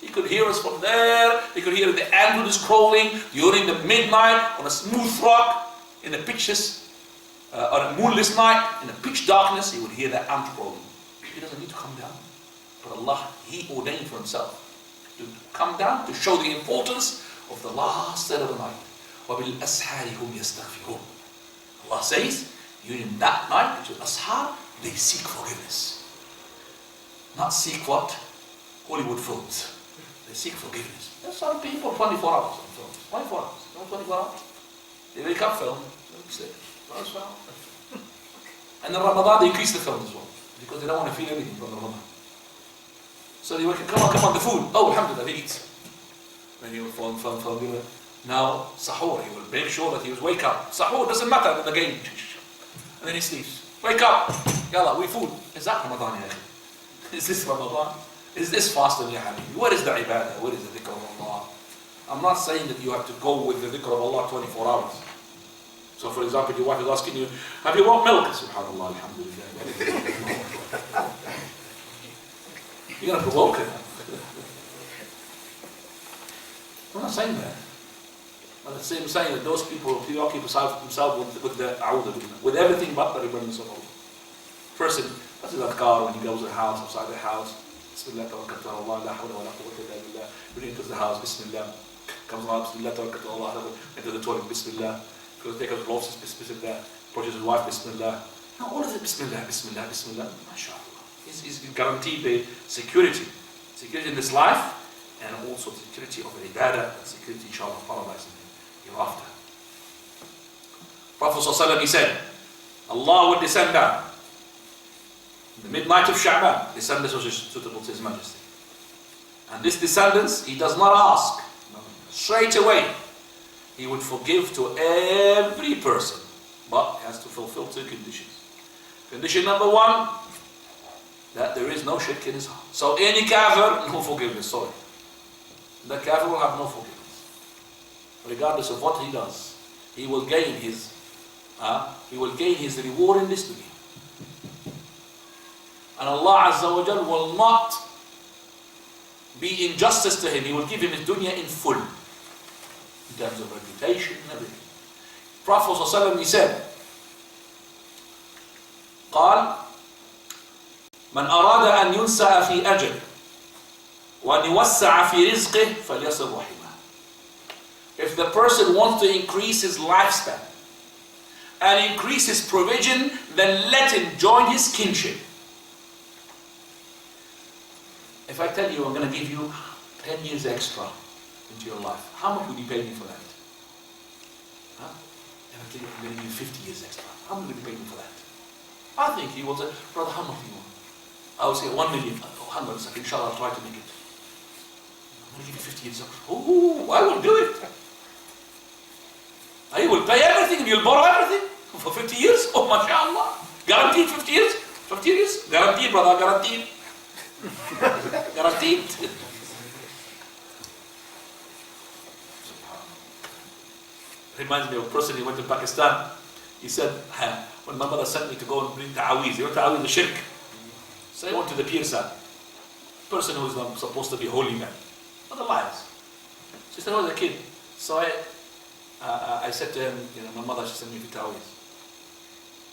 He could hear us from there. He could hear the ant crawling during the midnight on a smooth rock in the pitches, on a moonless night in the pitch darkness. He would hear the ant crawling. He doesn't need to come down. But Allah, He ordained for Himself to come down to show the importance of the last third of the night. وَبِالْأَسْحَارِ هُمْ يَسْتَغْفِرُونَ. Allah says, during that night, which is Ashar, they seek forgiveness. Not seek what? Hollywood films. They seek forgiveness. There's some people 24 hours on films. 24 hours. No 24 hours. They wake up, film. And in Ramadan, they increase the film as well. Because they don't want to feel anything from Ramadan. So they wake up, come on, the food. Oh, alhamdulillah, they eat. Then he will film. Now, sahur, he will make sure that he will wake up. Sahur doesn't matter in the game. And then he sleeps. Wake up. Yalla, we food. Is that Ramadan, ya akhi? Is this Ramadan? Is this fasting, ya habibi? What is the ibadah? What is the dhikr of Allah? I'm not saying that you have to go with the dhikr of Allah 24 hours. So for example, your wife is asking you, have you brought milk? Subhanallah, alhamdulillah. You're going to provoke it. I'm not saying that. But the same saying that those people preoccupy themselves with the a'udhu, with everything but the remembrance of Allah. Person does his adhkar when he goes to the house, outside the house. Bismillah, tawakkaltu ala Allah, la hawla wa la quwwata illa billah. When he enters the house, Bismillah. Comes out, Bismillah, tawakkaltu ala Allah. Enters the toilet, Bismillah. Goes to take out gloves, Bismillah. Approaches his wife, Bismillah. Now all of it, Bismillah, Bismillah, Bismillah. MashaAllah. He's guaranteed the security. Security in this life, and also the security of the ibadah, and security, inshallah, of paradise hereafter. Prophet ﷺ, he said, Allah would descend down in the midnight of Sha'Abaan. Descendants was suitable to His Majesty. And this descendants, He does not ask. Straight away, He would forgive to every person. But He has to fulfill two conditions. Condition number one, that there is no shirk in his heart. So any kafir, no forgiveness, sorry. The kafir will have no forgiveness. Regardless of what he does, he will gain his reward in this dunya. And Allah Azza wa Jal will not be injustice to him. He will give him his dunya in full. In terms of reputation and everything. Prophet ﷺ, he said, قال من أراد أن ينسأ في أجل وأن يوسع في رزقه فليصل رحمه. If the person wants to increase his lifespan and increase his provision, then let him join his kinship. If I tell you I'm going to give you 10 years extra into your life, how much would you pay me for that? Huh? If I tell you I'm going to give you 50 years extra, how much would you pay me for that? I think he will say, brother, how much do you want? I will say 1 million. Oh, 100, so inshallah I'll try to make it. I'm going to give you 50 years extra. Oh, I will do it. I will pay everything and you'll borrow everything for 50 years. Oh, mashallah. Guaranteed 50 years? 50 years? Guaranteed, brother, guaranteed. Guaranteed. Reminds me of a person, he went to Pakistan. He said, when my mother sent me to go and bring ta'aweez, you know ta'aweez, the shirk. So I went to the pir side. Person who is not supposed to be holy man. Not the liars. She said, I was a kid. So I said to him, you know, my mother, she sent me to ta'aweez.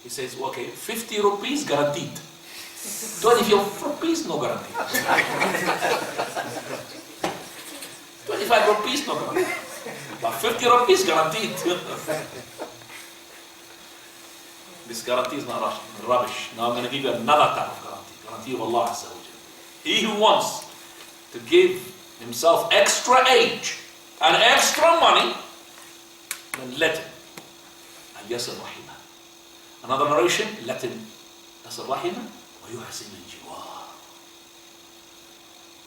He says, okay, 50 rupees guaranteed. 25 rupees, no guarantee. 25 rupees, no guarantee. But 50 rupees guaranteed. This guarantee is not rubbish. Now I'm going to give you another type of guarantee. Guarantee of Allah Azza wa Jalla. He who wants to give himself extra age and extra money, then let him. And yasir rahimah. Another narration, let him yasir rahimah wa yuhsin al-jiwar.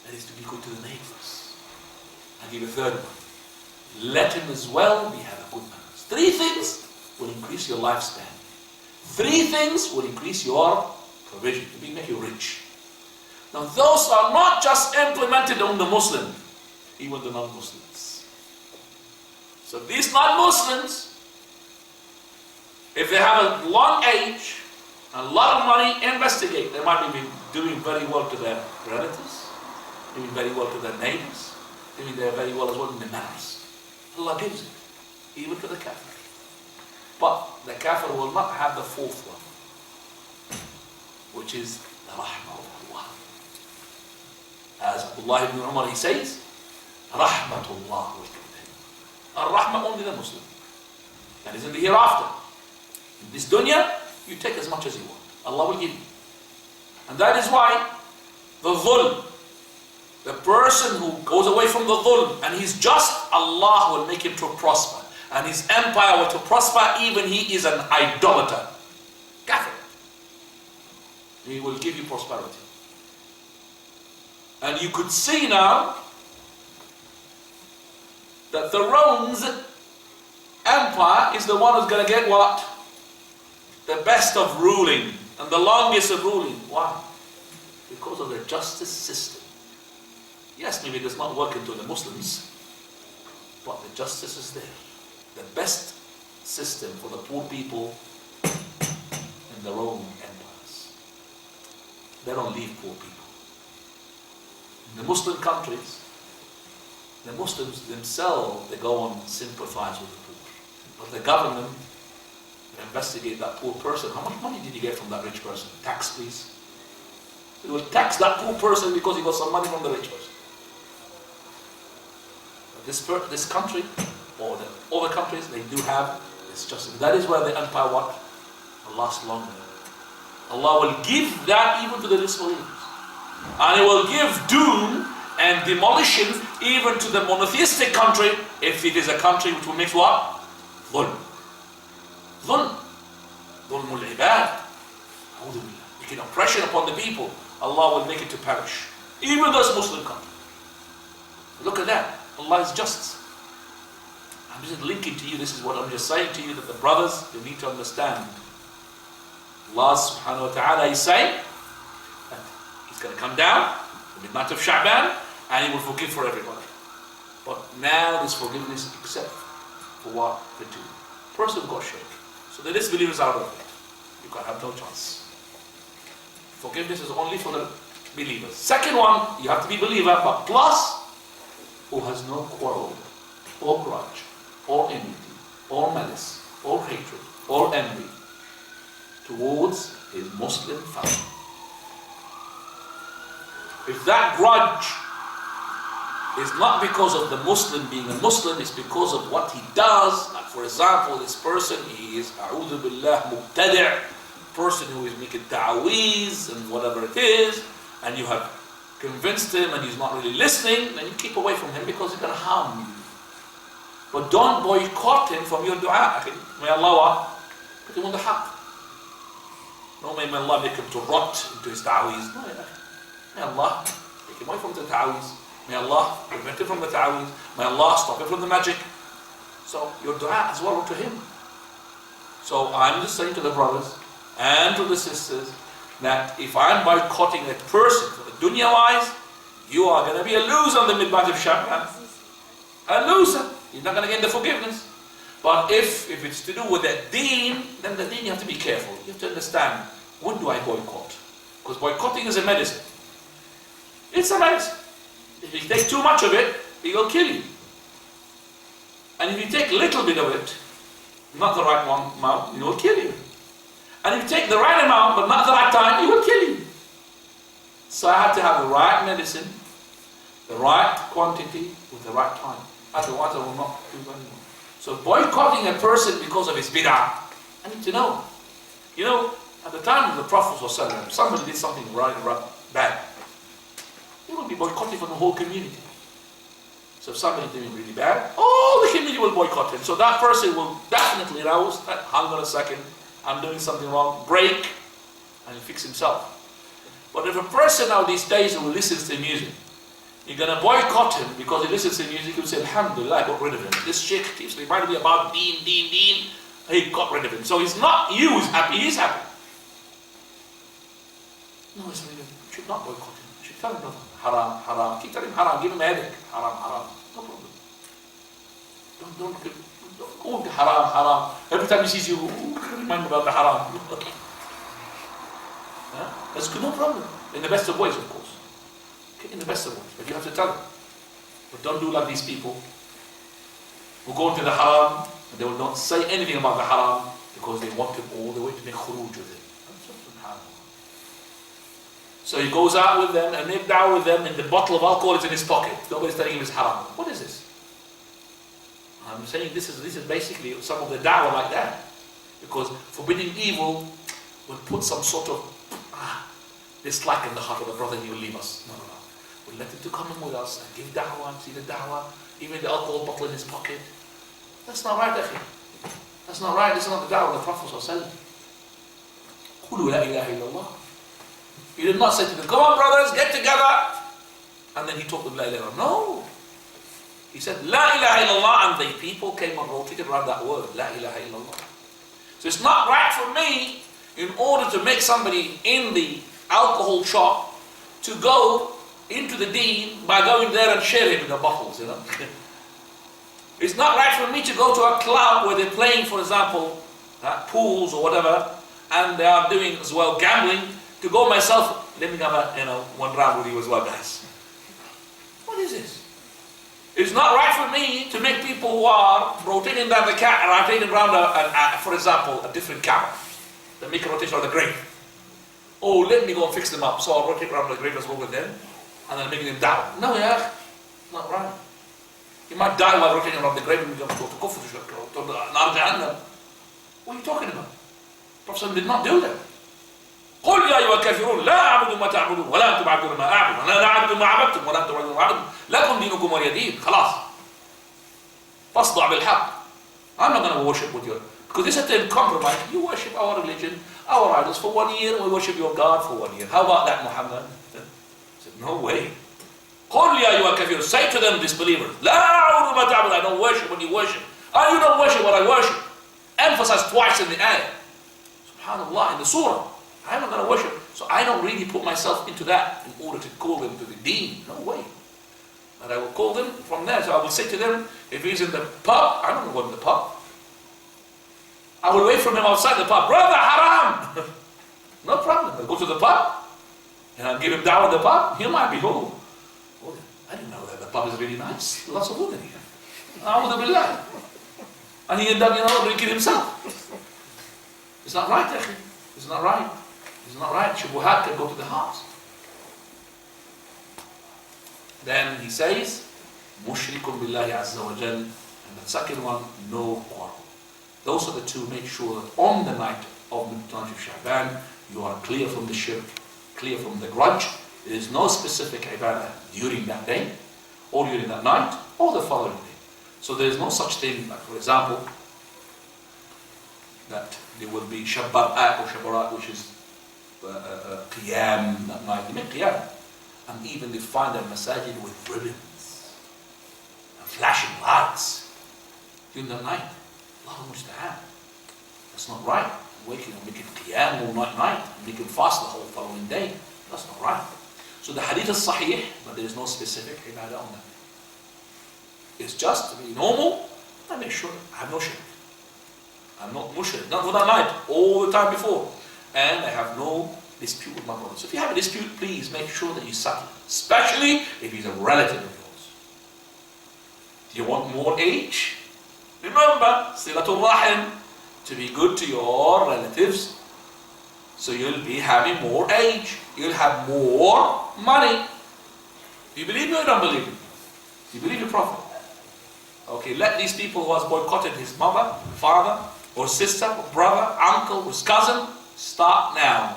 That is to be good to the neighbors. I'll give you a third one. Let him as well be have a good manners. 3 things will increase your lifespan. 3 things will increase your provision, to make you rich. Now those are not just implemented on the Muslim. even the non-Muslims. So these non-Muslims, if they have a long age, a lot of money, investigate. They might be doing very well to their relatives, doing very well to their neighbors, doing very well as well in the manners. Allah gives it, even to the kafir. But the kafir will not have the fourth one, which is the rahmah of Allah. As Abdullah ibn Umar, he says, Rahmatullah will come to him. Ar-Rahmah only the Muslim. That is in the hereafter. In this dunya, you take as much as you want. Allah will give you. And that is why the dhulm, the person who goes away from the dhulm and he's just, Allah will make him to prosper. And his empire will to prosper, even he is an idolater. Kafir. He will give you prosperity. And you could see now that the Rome's empire is the one who's going to get what? The best of ruling and the longest of ruling. Why? Because of the justice system. Yes, maybe it does not work into the Muslims, but the justice is there. The best system for the poor people in the Roman empires. They don't leave poor people. In the Muslim countries, the Muslims themselves, they go and sympathize with the poor. But the government will investigate that poor person. How much money did you get from that rich person? Tax, please. It will tax that poor person because he got some money from the rich person. But this country, or the other countries, they do have this justice. That is where the empire what? Will last longer. Allah will give that even to the disbelievers. And He will give doom and demolition even to the monotheistic country if it is a country which will make what? Dhulm. Dhulm. Dhulmul ibad. Making oppression upon the people. Allah will make it to perish. Even those Muslim countries. Look at that. Allah is just. I'm just linking to you, this is what I'm just saying to you, that the brothers, you need to understand. Allah subhanahu wa ta'ala is saying that He's going to come down, the midnight of Sha'Abaan, and He will forgive for everybody. But now this forgiveness is except for what? For two. First we've got shirk. So the disbelievers are out of it. You can have no chance. Forgiveness is only for the believers. Second one, you have to be believer, but plus, who has no quarrel, or grudge, or enmity, or malice, or hatred, or envy towards his Muslim family. If that grudge is not because of the Muslim being a Muslim, it's because of what he does. Like for example, this person, he is a'udhu billah mubtadi', person who is making ta'aweez and whatever it is, and you have convinced him and he's not really listening, then you keep away from him because he's going to harm you. But don't boycott him from your dua. May Allah put him on the haqq. No, may Allah make him to rot into his ta'aweez. No, may Allah take him away from the ta'aweez. May Allah prevent him from the ta'aweez. May Allah stop him from the magic. So your dua as well to him. So I'm just saying to the brothers and to the sisters that if I'm boycotting a person for the dunya wise, you are going to be a loser on the midnight of Sha'Abaan. A loser. You're not going to get the forgiveness. But if it's to do with the deen, then the deen you have to be careful. You have to understand, when do I boycott? Because boycotting is a medicine. It's a medicine. If you take too much of it, it will kill you. And if you take a little bit of it, not the right amount, it will kill you. And if you take the right amount, but not the right time, it will kill you. So I have to have the right medicine, the right quantity, with the right time. Otherwise I will not do anyone. So boycotting a person because of his bid'ah, I need to know. You know, at the time of the Prophet ﷺ, somebody did something bad. He will be boycotted from the whole community. So if somebody is doing really bad, all the community will boycott him. So that person will definitely rouse, hang on a second, I'm doing something wrong, break, and fix himself. But if a person now these days who listens to music, you're going to boycott him because he listens to music, he'll say, Alhamdulillah, I got rid of him. This sheikh keeps reminding me about deen. He got rid of him. So he's not you who's happy, he's happy. No, you should not boycott him. You should tell him, brother, haram, haram. Keep telling him haram, give him a headache. Haram, haram. No problem. Don't go into haram, haram. Every time he sees you, remind him about the haram. That's good, no problem. In the best of ways, of course. Okay, in the best of ways. But you have to tell them. But don't do like these people who go into the haram and they will not say anything about the haram because they want him all the way to make khuruj with it. So he goes out with them and make da'wah with them, and the bottle of alcohol is in his pocket. Nobody's telling him it's haram. What is this? I'm saying this is basically some of the da'wah like that. Because forbidding evil will put some sort of dislike in the heart of the brother and he will leave us. No. We'll let him to come in with us and give da'wah and see the da'wah, even the alcohol bottle in his pocket. That's not right, akhi. That's not right. This is not the da'wah of the Prophet ﷺ. قُولُوا لَا إِلَهَ إِلَّا اللَّهِ. He did not say to them, come on brothers, get together. And then he taught them La ilaha illallah. No. He said, La ilaha illallah, and the people came and rotated around that word, La ilaha illallah. So it's not right for me, in order to make somebody in the alcohol shop, to go into the deen by going there and sharing the bottles, you know. It's not right for me to go to a club where they're playing, for example, pools or whatever, and they are doing as well gambling, to go myself, let me have one round with you as well, guys. What is this? It's not right for me to make people who are rotating around the cat, rotating around, for example, a different cow. They make a rotation on the grave. Oh, let me go and fix them up. So I'll rotate around the grave as well with them, and then making them down. No, yeah, not right. You might die while rotating around the grave and you go to kufr, to nar jahannam. What are you talking about? Prophet did not do that. قل يا أيها الكافرون لا أعبد ما تعبدون ولا أنتم عبدون ما أعبد ولا أنا أعبد ما عبدتم ولا أنتم عبدون ما عبدتم لكم دينكم ولي دين. خلاص. فاصدع بالحق. I'm not going to worship with you. Because this is a compromise. You worship our religion, our idols for 1 year, and we worship your God for 1 year. How about that, Muhammad? He said, no way. قل يا أيها الكافرون. Say to them, disbelievers, لا أعبد ما تعبد. I don't worship what you worship. You don't worship what I worship. Emphasized twice in the ayah. Subhanallah, in the surah. I'm not going to worship. So I don't really put myself into that in order to call them to the deen. No way. But I will call them from there. So I will say to them, if he's in the pub, I don't go in the pub. I will wait for him outside the pub. Brother, haram! No problem. I'll go to the pub and I'll give him down at the pub. He might be, oh, I didn't know that the pub is really nice. Lots of women here. A'udhu billah. And he ended up, drinking himself. It's not right, akhi. It's not right. It's not right. Shubuhat can go to the heart. Then he says, Mushrikun billahi azza wa jal. And the second one, no quarrel. Those are the two. Make sure that on the night of the night of Sha'Abaan, you are clear from the shirk, clear from the grudge. There is no specific ibadah during that day, or during that night, or the following day. So there is no such thing, like for example, that there will be Shabbar'at or Shabbarat, which is Qiyam that night. They make Qiyam. And even they find a masajid with ribbons and flashing lights during the night. Allahu musta'an. That's not right. Waking and making Qiyam all night, making fast the whole following day. That's not right. So the hadith is sahih, but there is no specific ibadah on that. It's just to be normal and make sure I have no shirk. I'm not mushrik, not for that night, all the time before. And I have no dispute with my brother. So if you have a dispute, please make sure that you settle it. Especially if he's a relative of yours. Do you want more age? Remember, Silatul Rahim, to be good to your relatives. So you'll be having more age. You'll have more money. Do you believe me or don't believe me? Do you believe the Prophet? Okay, let these people who has boycotted his mother, father, or sister, or brother, uncle, or his cousin, start now.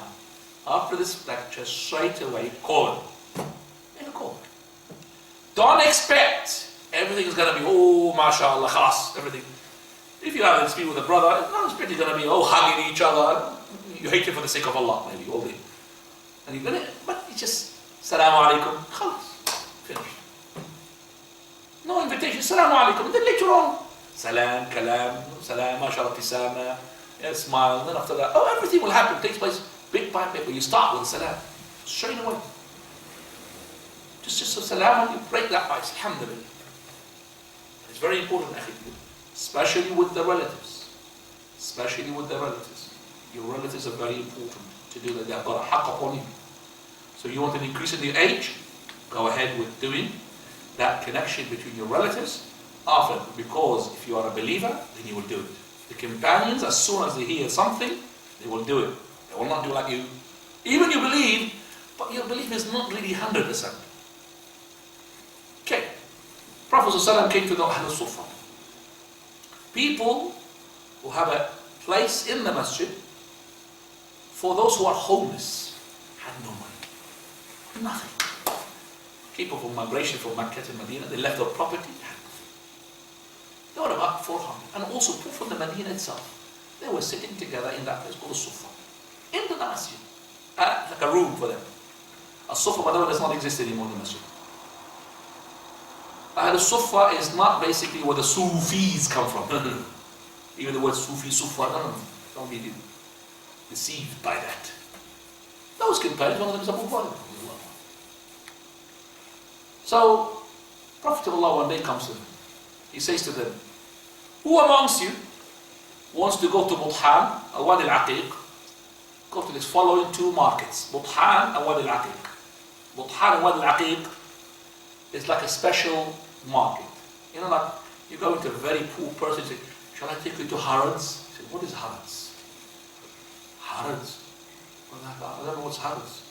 After this lecture, straight away, call him. Yeah, call him. Don't expect everything is going to be, oh, mashallah, khalas, everything. If you have a dispute with a brother, it's not expect you're going to be, oh, hugging each other. You hate him for the sake of Allah, maybe, all day. And you're going to, but it's just, Salaamu Alaikum, khalas, finished. No invitation, Salaamu Alaikum. And then later on, Salam, Kalam, Salam, MashaAllah, Tisama, yeah, smile. And then after that, oh, everything will happen. It takes place bit by bit. But you start with Salam, straight away. just a salam and you break that ice. Alhamdulillah. It's very important, especially with the relatives. Especially with the relatives. Your relatives are very important to do that. They have got a haqq upon you. So you want an increase in your age? Go ahead with doing that connection between your relatives after, because if you are a believer, then you will do it. The companions, as soon as they hear something, they will do it. They will not do like you. Even you believe, but your belief is not really 100%. Okay. Prophet ﷺ came to the Ahl Sufa. People who have a place in the masjid for those who are homeless, had no money. Nothing. People from migration from Mecca to Medina, they left their property, had nothing. They were about 400. And also people from the Medina itself. They were sitting together in that place called the Sufa. In the masjid. Like a room for them. A Sufa, by the way, does not exist anymore in the masjid. The Sufa is not basically where the Sufis come from. Even the word Sufi, Sufa, don't be deceived by that. Those companions, one of them is Abu Bakr. So, Prophet of Allah one day comes to them. He says to them, who amongst you wants to go to Buthan, Wadi al-Aqiq? Go to these following two markets, Buthan and Wadi al-Aqiq. Buthan and Wadi al-Aqiq is like a special market. You know, like you go into a very poor person, you say, shall I take you to Harrods? He said, what is Harrods? Harrods? I don't know what's Harrods.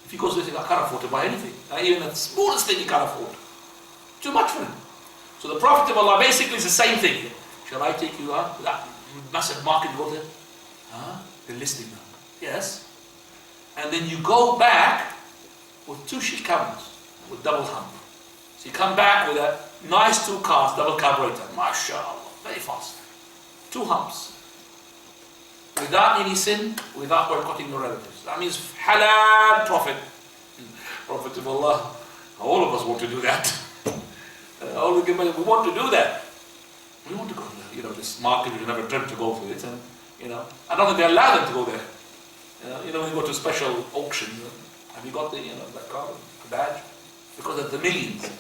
If he goes there, he can't afford to buy anything. Even the smallest thing he can't afford. Too much for him. So the Prophet of Allah basically is the same thing here. Shall I take you out to that massive market you go there? They're listening now. Yes. And then you go back with 2 sheep camels with double hump. So you come back with a nice 2 cars, double carburetor. MashaAllah. Very fast. 2 humps. Without any sin, without boycotting your relatives. That means halal profit. Prophet of Allah, all of us want to do that. We want to do that. We want to go there. This market we never dreamt to go to it. And, I don't think they allow them to go there. When you go to a special auction, have you got the, that card, the badge? Because of the millions.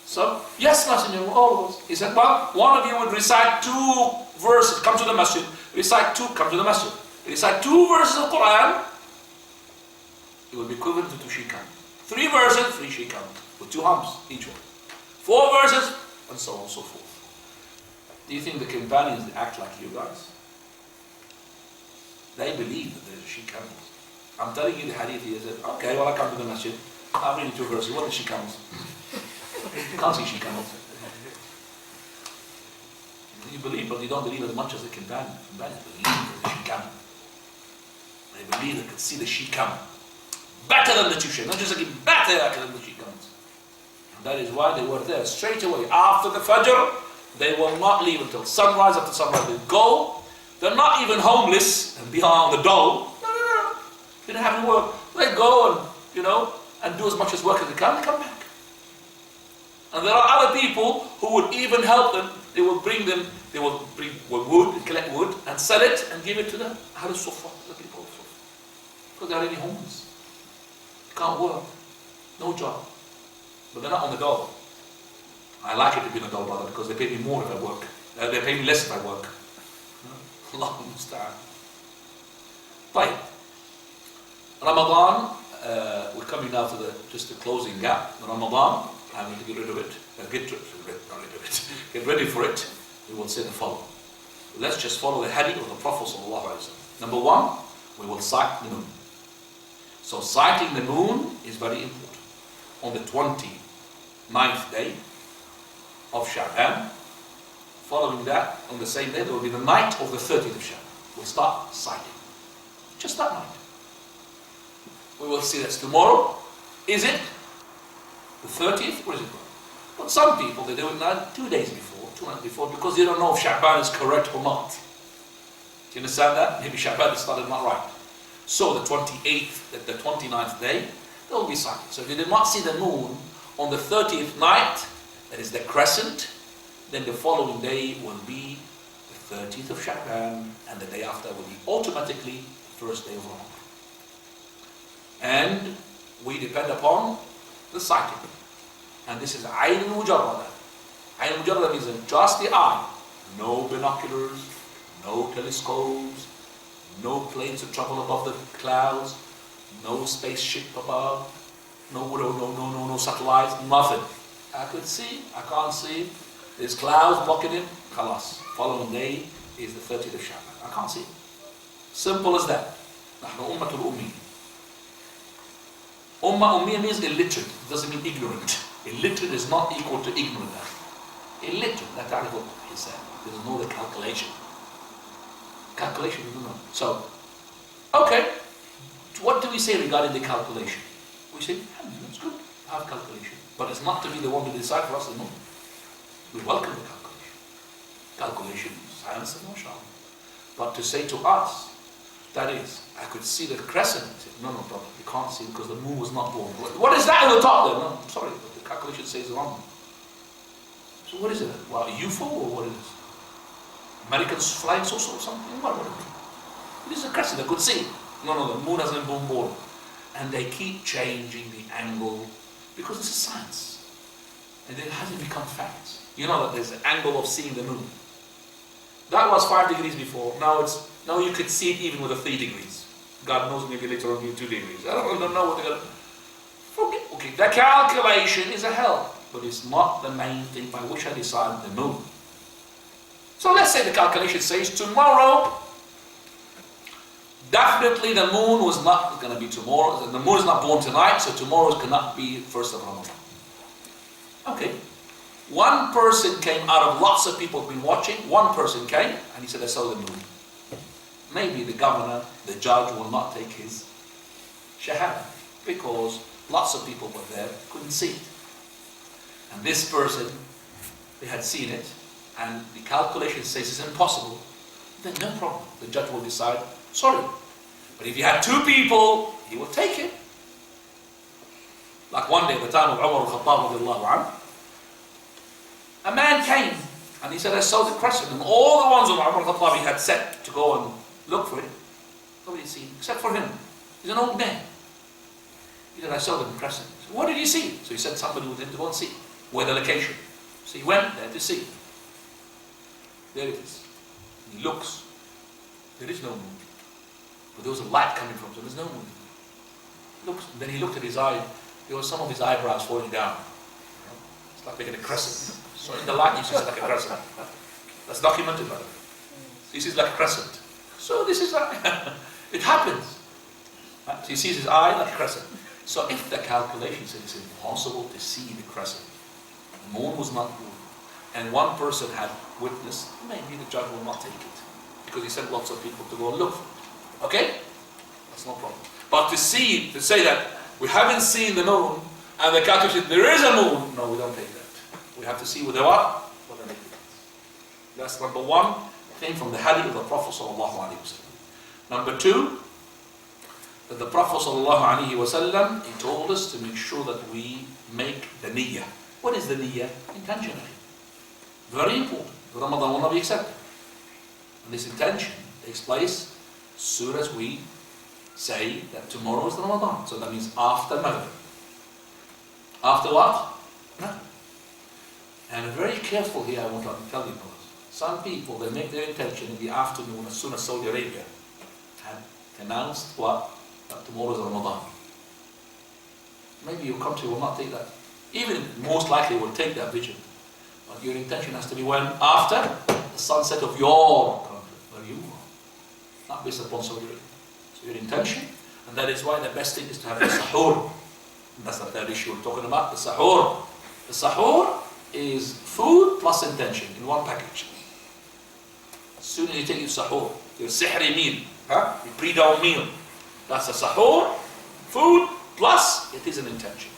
So, yes, Messenger, all of us. He said, well, one of you would recite 2 verses, come to the masjid. Recite 2, come to the masjid. Recite 2 verses of Quran, it will be equivalent to 2 sheep camels. 3 verses, 3 sheep camels, with 2 humps, each one. 4 verses, and so on and so forth. Do you think the companions act like you guys? They believe that there's a sheep camels. I'm telling you the hadith here, said, okay, well I come to the masjid, I'm reading 2 verses, what are sheep camels? Can't see sheep camels. You believe, but you don't believe as much as the companions. The companions believe there's a sheep camel. They believe they could see the sheep camel. Better than the 2 sheep, not just like better than the sheep camels. And that is why they were there straight away. After the Fajr, they will not leave until sunrise. After sunrise, they go. They're not even homeless and behind the dole. No. They don't have any work. They go and do as much as work as they can. They come back. And there are other people who would even help them. They will bring wood, collect wood, and sell it and give it to the Ahl Sufa, the people of Sufa. Because they're really homeless. Can't work. No job. But they're not on the dole. I like it to be on the dole, brother, because they pay me more if I work. They pay me less if I work. Allah musta'an. Right. Ramadan, we're coming now to just the closing gap. Ramadan, I'm going to get rid of it. Get ready for it. We will say the following. Let's just follow the hadith of the Prophet ﷺ. Number 1, we will sight the moon. So sighting the moon is very important. On the 29th day of Sha'Abaan, following that, on the same day, there will be the night of the 30th of Sha'Abaan. We'll start sighting. Just that night. We will see that's tomorrow. Is it the 30th? Or is it? But some people, they do it now 2 days before, 2 nights before, because they don't know if Sha'Abaan is correct or not. Do you understand that? Maybe Sha'Abaan is started not right. So the 28th, the 29th day, there will be sighting. So if you did not see the moon on the 30th night, that is the crescent, then the following day will be the 30th of Sha'Abaan, and the day after will be automatically the first day of Ramadan. And we depend upon the sighting. And this is Ayn al-Mujarrada. Ayn al-Mujarrada means just the eye. No binoculars, no telescopes, no planes to travel above the clouds, no spaceship above, no satellites, nothing. I could see, I can't see. There's clouds blocking it. Khalas. Following day is the 30th of Sha'Abaan. I can't see. Simple as that. نحن أمة الأمية. Ummah means illiterate. It doesn't mean ignorant. Illiterate is not equal to ignorant. Illiterate. لا تعرف الحساب. There's no the calculation. Calculation, you don't know. So, okay. What do we say regarding the calculation? We say, it's good. Have calculation. But it's not to be the one to decide for us. No. We welcome the calculation. Calculation, science, and mashallah. But to say to us, that is, I could see the crescent. No, brother, you can't see because the moon was not born. What is that on the top there? No, I'm sorry, but the calculation says wrong. So what is it? Well, a UFO or what is this? Americans flying saucer or something? What is it? It is a crescent, I could see. No, the moon hasn't been born. And they keep changing the angle because this is science. And it hasn't become facts. You know that there's an angle of seeing the moon. That was 5 degrees before. Now you could see it even with a 3 degrees. God knows, maybe later on 2 degrees. I don't know what they're going to... Forget. Okay, the calculation is a help, but it's not the main thing by which I decide the moon. So let's say the calculation says tomorrow, definitely the moon was not going to be tomorrow. The moon is not born tonight, so tomorrow cannot be 1st of Ramadan. Okay. One person came out of lots of people who've been watching. One person came and he said, I saw the moon. Maybe the governor, the judge will not take his shahada because lots of people were there, couldn't see it. And this person, they had seen it and the calculation says it's impossible. Then no problem. The judge will decide, sorry. But if you had 2 people, he will take it. Like one day at the time of Umar al-Khattab radiallahu anhu, a man came and he said, I saw the crescent, and all the ones of Umar al-Khattab he had set to go and look for it, nobody had seen, except for him. He's an old man. He said, I saw the crescent. So what did you see? So he sent somebody with him to go and see where the location. So he went there to see. There it is. And he looks. There is no moon. But there was a light coming from it, so there's no moon. He looks, and then he looked at his eye. There was some of his eyebrows falling down. It's like making a crescent. So in the light, he sees like a crescent. That's documented, by the way. He sees like a crescent. So this is like, it happens. So he sees his eye like a crescent. So if the calculation says it's impossible to see the crescent, the moon was not born, and one person had witnessed, maybe the judge will not take it. Because he sent lots of people to go and look for it. Okay? That's no problem. But to say that we haven't seen the moon, and the calculation, there is a moon, no, we don't take that. We have to see with the what? What the naked eyes. That's number one thing from the hadith of the Prophet sallallahu alaihi wasallam. Number 2, that the Prophet sallallahu alaihi wasallam, he told us to make sure that we make the niyyah. What is the niyyah? Intentionally. Very important. The Ramadan will not be accepted. And this intention takes place as soon as we say that tomorrow is the Ramadan. So that means after Maghrib. After what? Maghrib. And very careful here, I want to tell you, brothers. Some people, they make their intention in the afternoon as soon as Saudi Arabia had announced what? That tomorrow is Ramadan. Maybe your country will not take that. Even most likely will take that vision. But your intention has to be when? After the sunset of your country, where you are. Not based upon Saudi Arabia. So your intention, and that is why the best thing is to have the sahur. And that's the third issue we're talking about, the sahur. The sahur is food plus intention in one package. As soon as you take your sahur, your sihri meal, your pre-dawn meal, that's a sahur, food plus it is an intention.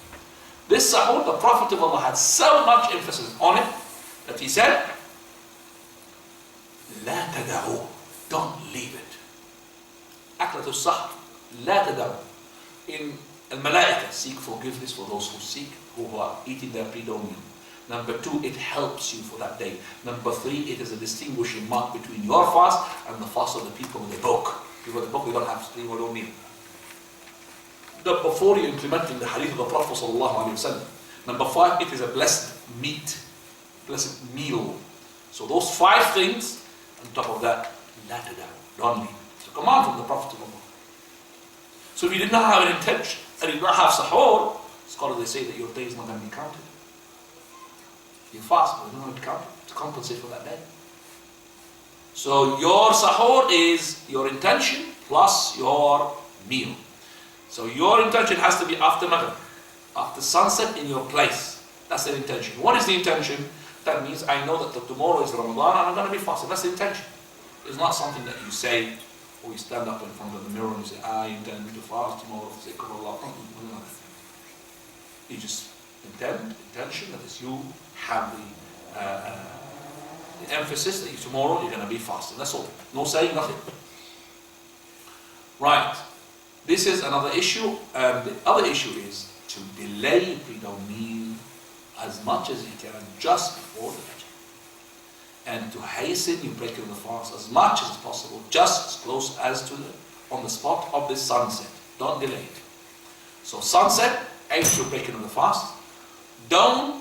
This sahur, the Prophet of Allah had so much emphasis on it that he said, لا تدعوا, don't leave it. أكلة السحر, لا تدعوا. In al-malaika, seek forgiveness for those who seek, who are eating their pre-dawn meal. Number 2, it helps you for that day. Number 3, it is a distinguishing mark between your fast and the fast of the people in the book. People in the book, we don't have pre-dawn meal. before you're implementing the hadith of the Prophet ﷺ. Number 5, it is a blessed meat, blessed meal. So those 5 things, on top of that, la tadaw, don't leave. It's a command from the Prophet. So if you did not have an intention, and you did not have sahur, scholars they say that your day is not going to be counted. You fast, but it's not going to be counted to compensate for that day. So your sahur is your intention plus your meal. So your intention has to be after Maghrib, after sunset in your place. That's the intention. What is the intention? That means I know that tomorrow is Ramadan and I'm going to be fasting. That's the intention. It's not something that you say or you stand up in front of the mirror and you say, I intend to fast tomorrow for the sake of Allah. You just intention that is you have the emphasis that tomorrow you're going to be fasting. That's all. No saying, nothing. Right. This is another issue. The other issue is to delay pre-dawn meal as much as you can just before the Fajr. And to hasten your breaking of the fast as much as possible, just as close as to on the spot of the sunset. Don't delay it. So sunset, aim to your breaking of the fast. Dawn,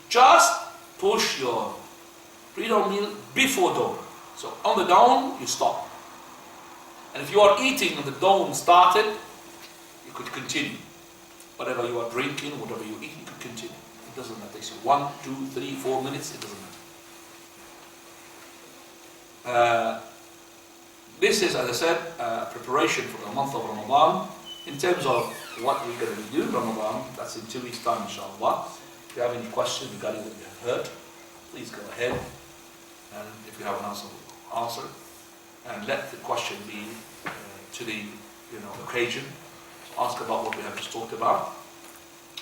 just push your pre-dawn meal before dawn. So on the dawn, you stop. And if you are eating and the dawn started, you could continue. Whatever you are drinking, whatever you eat, you could continue. It doesn't matter. It takes you 1, 2, 3, 4 minutes, it doesn't matter. This is, as I said, preparation for the month of Ramadan. In terms of what we're going to be doing Ramadan, that's in 2 weeks' time, inshallah. If you have any questions regarding what you have heard, please go ahead. And if you have an answer, we'll answer. And let the question be to the occasion. So ask about what we have just talked about.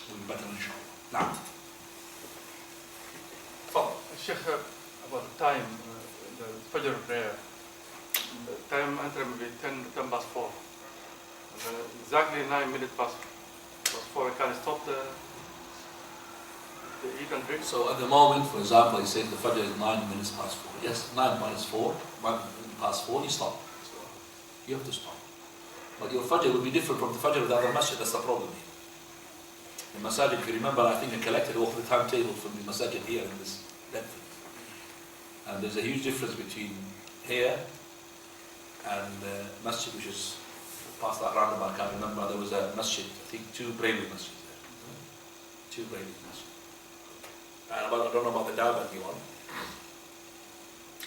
We'll be better, inshallah. Now. Sheikh, about the time, the Fajr prayer, the time entry will be 10 past 4. And exactly 9 minutes past 4, we can stop the eat and drink. So at the moment, for example, he says the Fajr is 9 minutes past 4. Yes, 9 minus 4, 1 past 4, you stop. So you have to stop. But your Fajr will be different from the Fajr of the other masjid. That's the problem here. The masajid, if you remember, I think I collected all the timetable from the masajid here in this Bedford. And there's a huge difference between here and the masjid, which is past that roundabout. I can't remember. There was a masjid, I think 2 Brayley masjids there. 2 Brayley masjids. And I don't know about the Dalbandi one,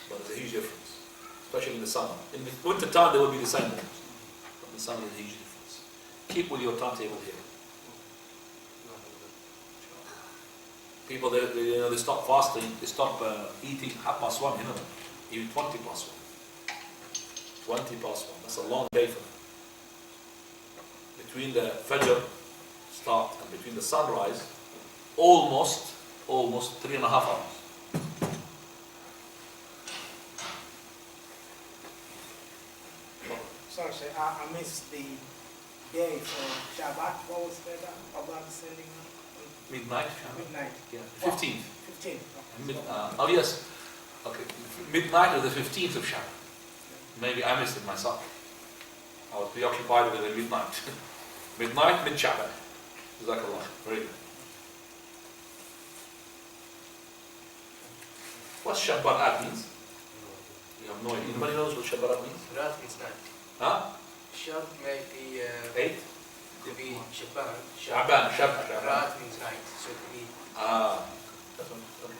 but there's a huge difference, especially in the summer. In the winter time, there will be the same ones, but in the summer, there's a huge difference. Keep with your timetable here. People, they stop fasting, they stop eating 1:30, even 20 past 1. 20 past 1. That's a long day for them. Between the Fajr start and between the sunrise, almost 3.5 hours. Sorry, sir, I missed the day for Sha'Abaan. What was that about sending? Midnight? Midnight. Yeah, 15th. 15th. Oh yes. Okay, midnight of the 15th of Sha'Abaan. Maybe I missed it myself. I was preoccupied with the midnight. Midnight, mid-Sha'Abaan. Jazakallah. Very good. What's Sha'Abaan means? You have no idea. Anybody knows what Sha'Abaan means? Rat means night. Huh? Shab may be 8? to be Sha'Abaan. Sha'Abaan. Rat means night. So to be That's one. Okay.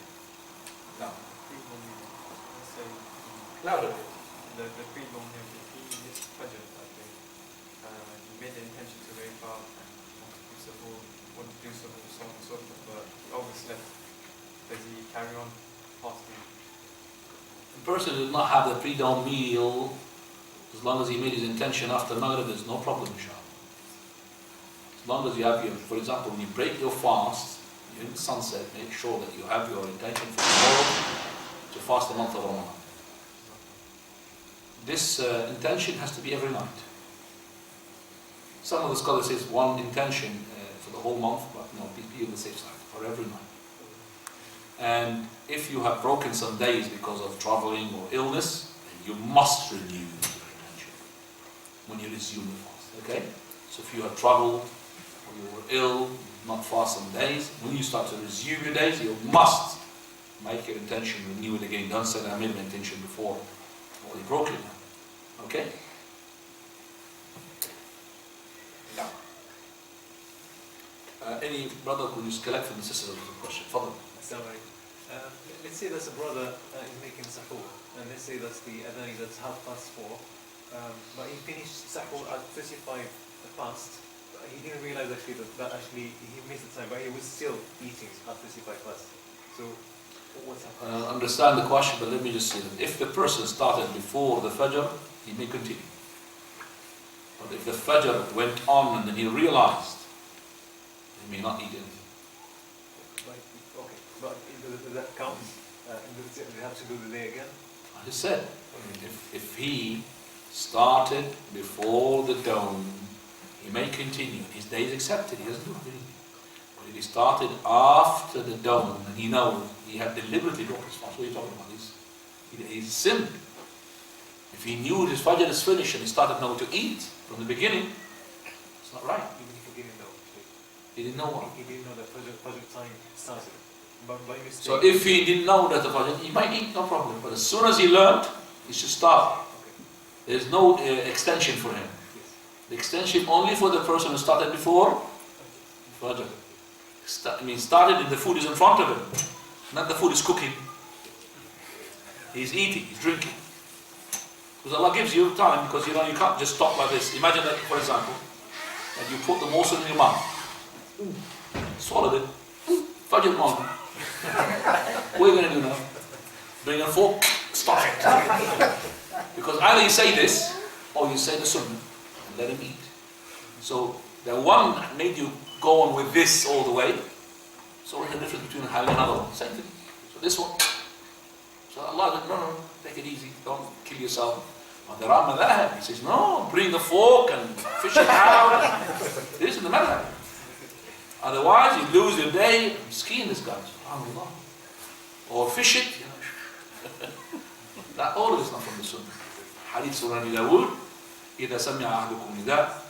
Now. Louder. The pre-dawn meal, this Fajr that day, he made the intention to wake up and want to do so on and so forth, but he overslept. Does he carry on fasting? The person who does not have the pre-dawn meal, as long as he made his intention after Maghrib, there's no problem, inshallah. As long as you have your, for example, when you break your fast, during the sunset, make sure that you have your intention for tomorrow to fast the month of Ramadan. This intention has to be every night. Some of the scholars say one intention for the whole month, but no, be on the safe side, for every night. And if you have broken some days because of traveling or illness, then you must renew your intention when you resume the fast. Okay? So if you have traveled or you were ill, not fast some days, when you start to resume your days, you must make your intention, renew it again. Don't say that I made my intention before, or you broke it now. Okay? Yeah. Any brother who is collect from the sisters with a question? Fadl. Assalamu alaikum. Let's say there's a brother is making sahur, and let's say that's the adhan is at 4:30, but he finished sahur at 35 past. He didn't realize actually that actually he missed the time, but he was still eating at 35 past. So what's happening? I understand the question, but let me just say that if the person started before the Fajr, he may continue. But if the Fajr went on and then he realized, he may not eat anything. Okay, but does that count? Does he have to do the day again? I just said, if he started before the dawn, he may continue. His day is accepted. He doesn't do anything. But if he started after the dawn, and he knows he had deliberately dropped his fast, what are you talking about? He's sinned. If he knew his Fajr is finished and he started now to eat from the beginning, it's not right. Even if he didn't know. He didn't know what? He didn't know that Fajr time started. But by mistake. So if he didn't know that the Fajr, he might eat, no problem. But as soon as he learned, he should start. Okay. There's no extension for him. Yes. The extension only for the person who started before Fajr. Started and the food is in front of him. Not the food is cooking. He's eating, he's drinking. Because Allah gives you time, because you can't just stop like this. Imagine that, for example, that you put the morsel in your mouth. Swallowed it. Fajr morning. What are you going to do now? Bring a fork, stop it. Because either you say this, or you say the sunnah, and let him eat. So, the one made you go on with this all the way. So what's the difference between having another one? Same thing. So this one. So Allah said, no, take it easy. Don't kill yourself. On the Ramadaan, he says, no, bring the fork and fish it out. This is the matter. Otherwise, you lose your day. Skiing this guy. SubhanAllah. Or fish it. That all of this is not from the Sunnah. Hadith Surah Dawud. إذا سمع أحدكم نداء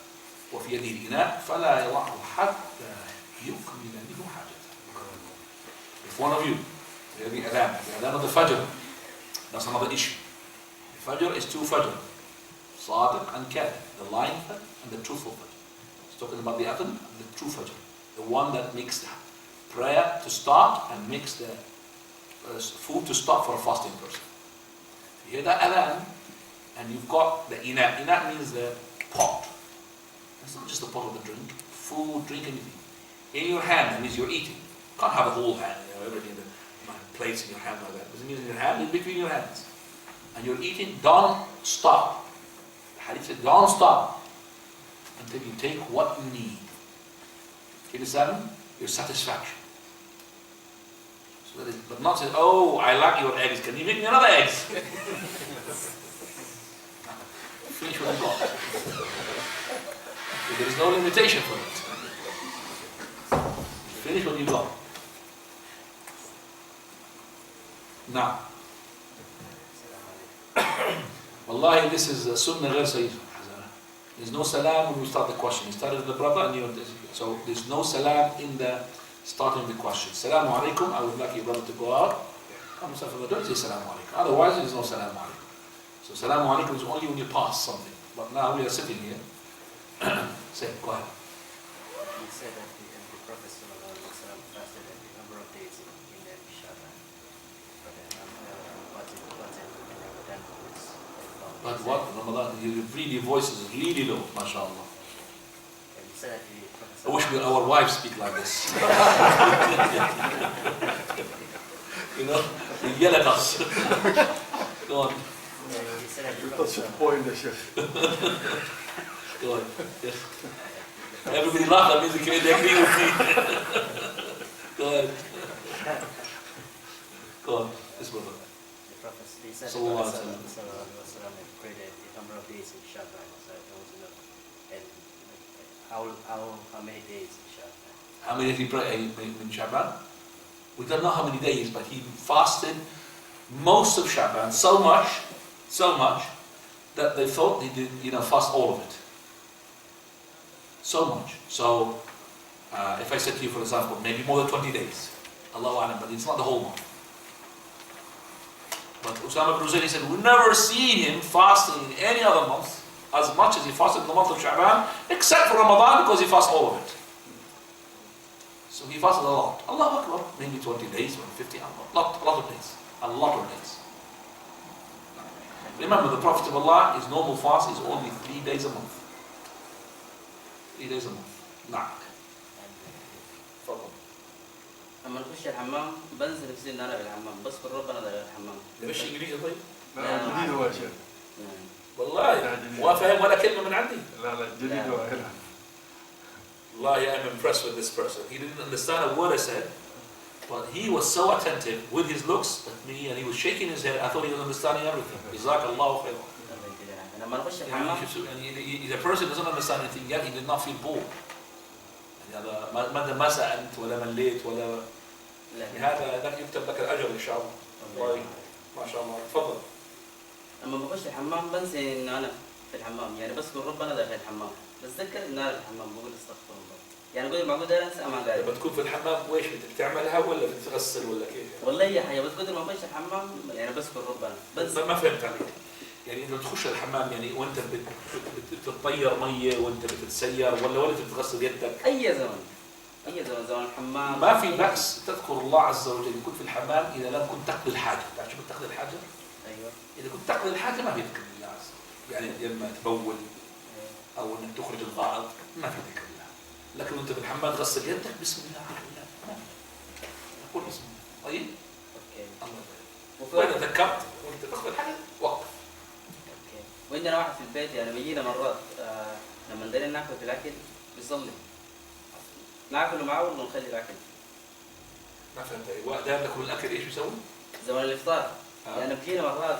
وفي يده إناء فلا يضعه حتى يكمل منه حاجته. If one of you, the adhan of the Fajr, that's another issue. The Fajr is two Fajr. Sadiq and Kadhib. The lying Fajr and the truthful Fajr. He's talking about the adhan and the true Fajr. The one that makes the prayer to start and makes the food to stop for a fasting person. You hear that adhan, and you've got the ina. Ina means the pot. It's not just the pot of the drink. Food, drink, anything. In your hand, that means you're eating. You can't have a whole hand, everything, the plates in your hand like that. Does it mean in your hand? It's between your hands. And you're eating, don't stop. The hadith said, don't stop until you take what you need. Till your satisfaction. So that is, but not say, oh, I like your eggs. Can you make me another egg? Finish what you got. There is no limitation for it. Finish what you got. Now, wallahi, this is a sunnah ghair sayyid. There's no salam when we start the question. You started with the brother and you're so there's no salam in the starting the question. Salamu alaikum, I would like your brother to go out. Come yourself for the door, say salamu alaikum. Otherwise, there's no salamu alaikum. So salamu alaikum is only when you pass something. But now we are sitting here. Say, go ahead. You said that the Prophet fasted a number of days in Sha'Abaan. But what? Ramadan, your voice is really low, mashallah. And you said that the Prophet I wish our wives speak like this. You know, they yell at us. Go on. you said that the That's the point, Go on. Yes. Everybody laughed, that means they agree with me. Go ahead. Go on. This brother. The Prophet said Sallallahu the alaihi Prophet prayed a number of days in Sha'Abaan. So I want to know. And how many days in Sha'Abaan? How many did he pray in Sha'Abaan? We don't know how many days, but he fasted most of Sha'Abaan so much that they thought he did, fast all of it. So much. So If I said to you, for example, maybe more than 20 days, Allahu Alam, but it's not the whole month. But Usama ibn Zayd said, we've never seen him fasting in any other month as much as he fasted in the month of Sha'Abaan, except for Ramadan because he fasted all of it. So he fasted a lot. Allahu Akbar, maybe 20 days, maybe 50, a lot of days. A lot of days. Remember, the Prophet of Allah, his normal fast is only 3 days a month. 3 days a month. نعم. تفضل. لما نخش الحمام بنزل نفسي ان انا بالحمام بذكر ربنا ده الحمام. مش انجليزي طيب؟ لا جديد هو يا شيخ. والله ما فاهم ولا كلمة من عندي. لا جديد هو. Wallahi, I'm impressed with this person. He didn't understand a word I said, but he was so attentive with his looks at me, and he was shaking his head. I thought he was understanding everything. Jazakallahu khairan. لما نخش الحمام The person doesn't understand anything yet. He did not feel bored. هذا ما سألت ولا مليت ولا هذا يكتب لك الأجر إن شاء الله. ما شاء الله. تفضل. لما بخش الحمام بنسى ان انا في الحمام يعني بذكر ربنا ده في الحمام بتذكر ان انا في الحمام بقول استغفر الله يعني قول المعبود ده انسى ما قاعد بتكون في الحمام ويش بتعملها ولا بتغسل ولا كيف؟ والله هي حاجه بس قدر ما بخش الحمام يعني بذكر ربنا بس ما فهمت عليك. يعني انت تخش الحمام يعني وانت بتطير ميه وانت بتتسير ولا انت بتغسل يدك؟ اي زمن زمن الحمام ما في بأس تذكر الله عز وجل يكون في الحمام اذا لم كنت تقضي الحاجه. تعرف شو بتقضي الحاجه؟ ايوه اذا كنت تقضي الحاجه ما في ذكر الله عز وجل. يعني لما تبول او انك تخرج الغائط ما في ذكر الله. لكن وانت في الحمام تغسل يدك بسم الله الرحمن الرحيم. قول بسم الله. طيب؟ اوكي الله يبارك. واذا ذكرت وانت تاخذ الحاجه وقف. اوكي وعندنا واحد في البيت يعني بيجينا مرات لما ندير ناكل في الاكل بيصلي ناكل معاه ولا نخلي الاكل؟ ما فهمت ايوه دائما ناكل الاكل ايش بيسوي؟ زمن الافطار يعني بيجينا مرات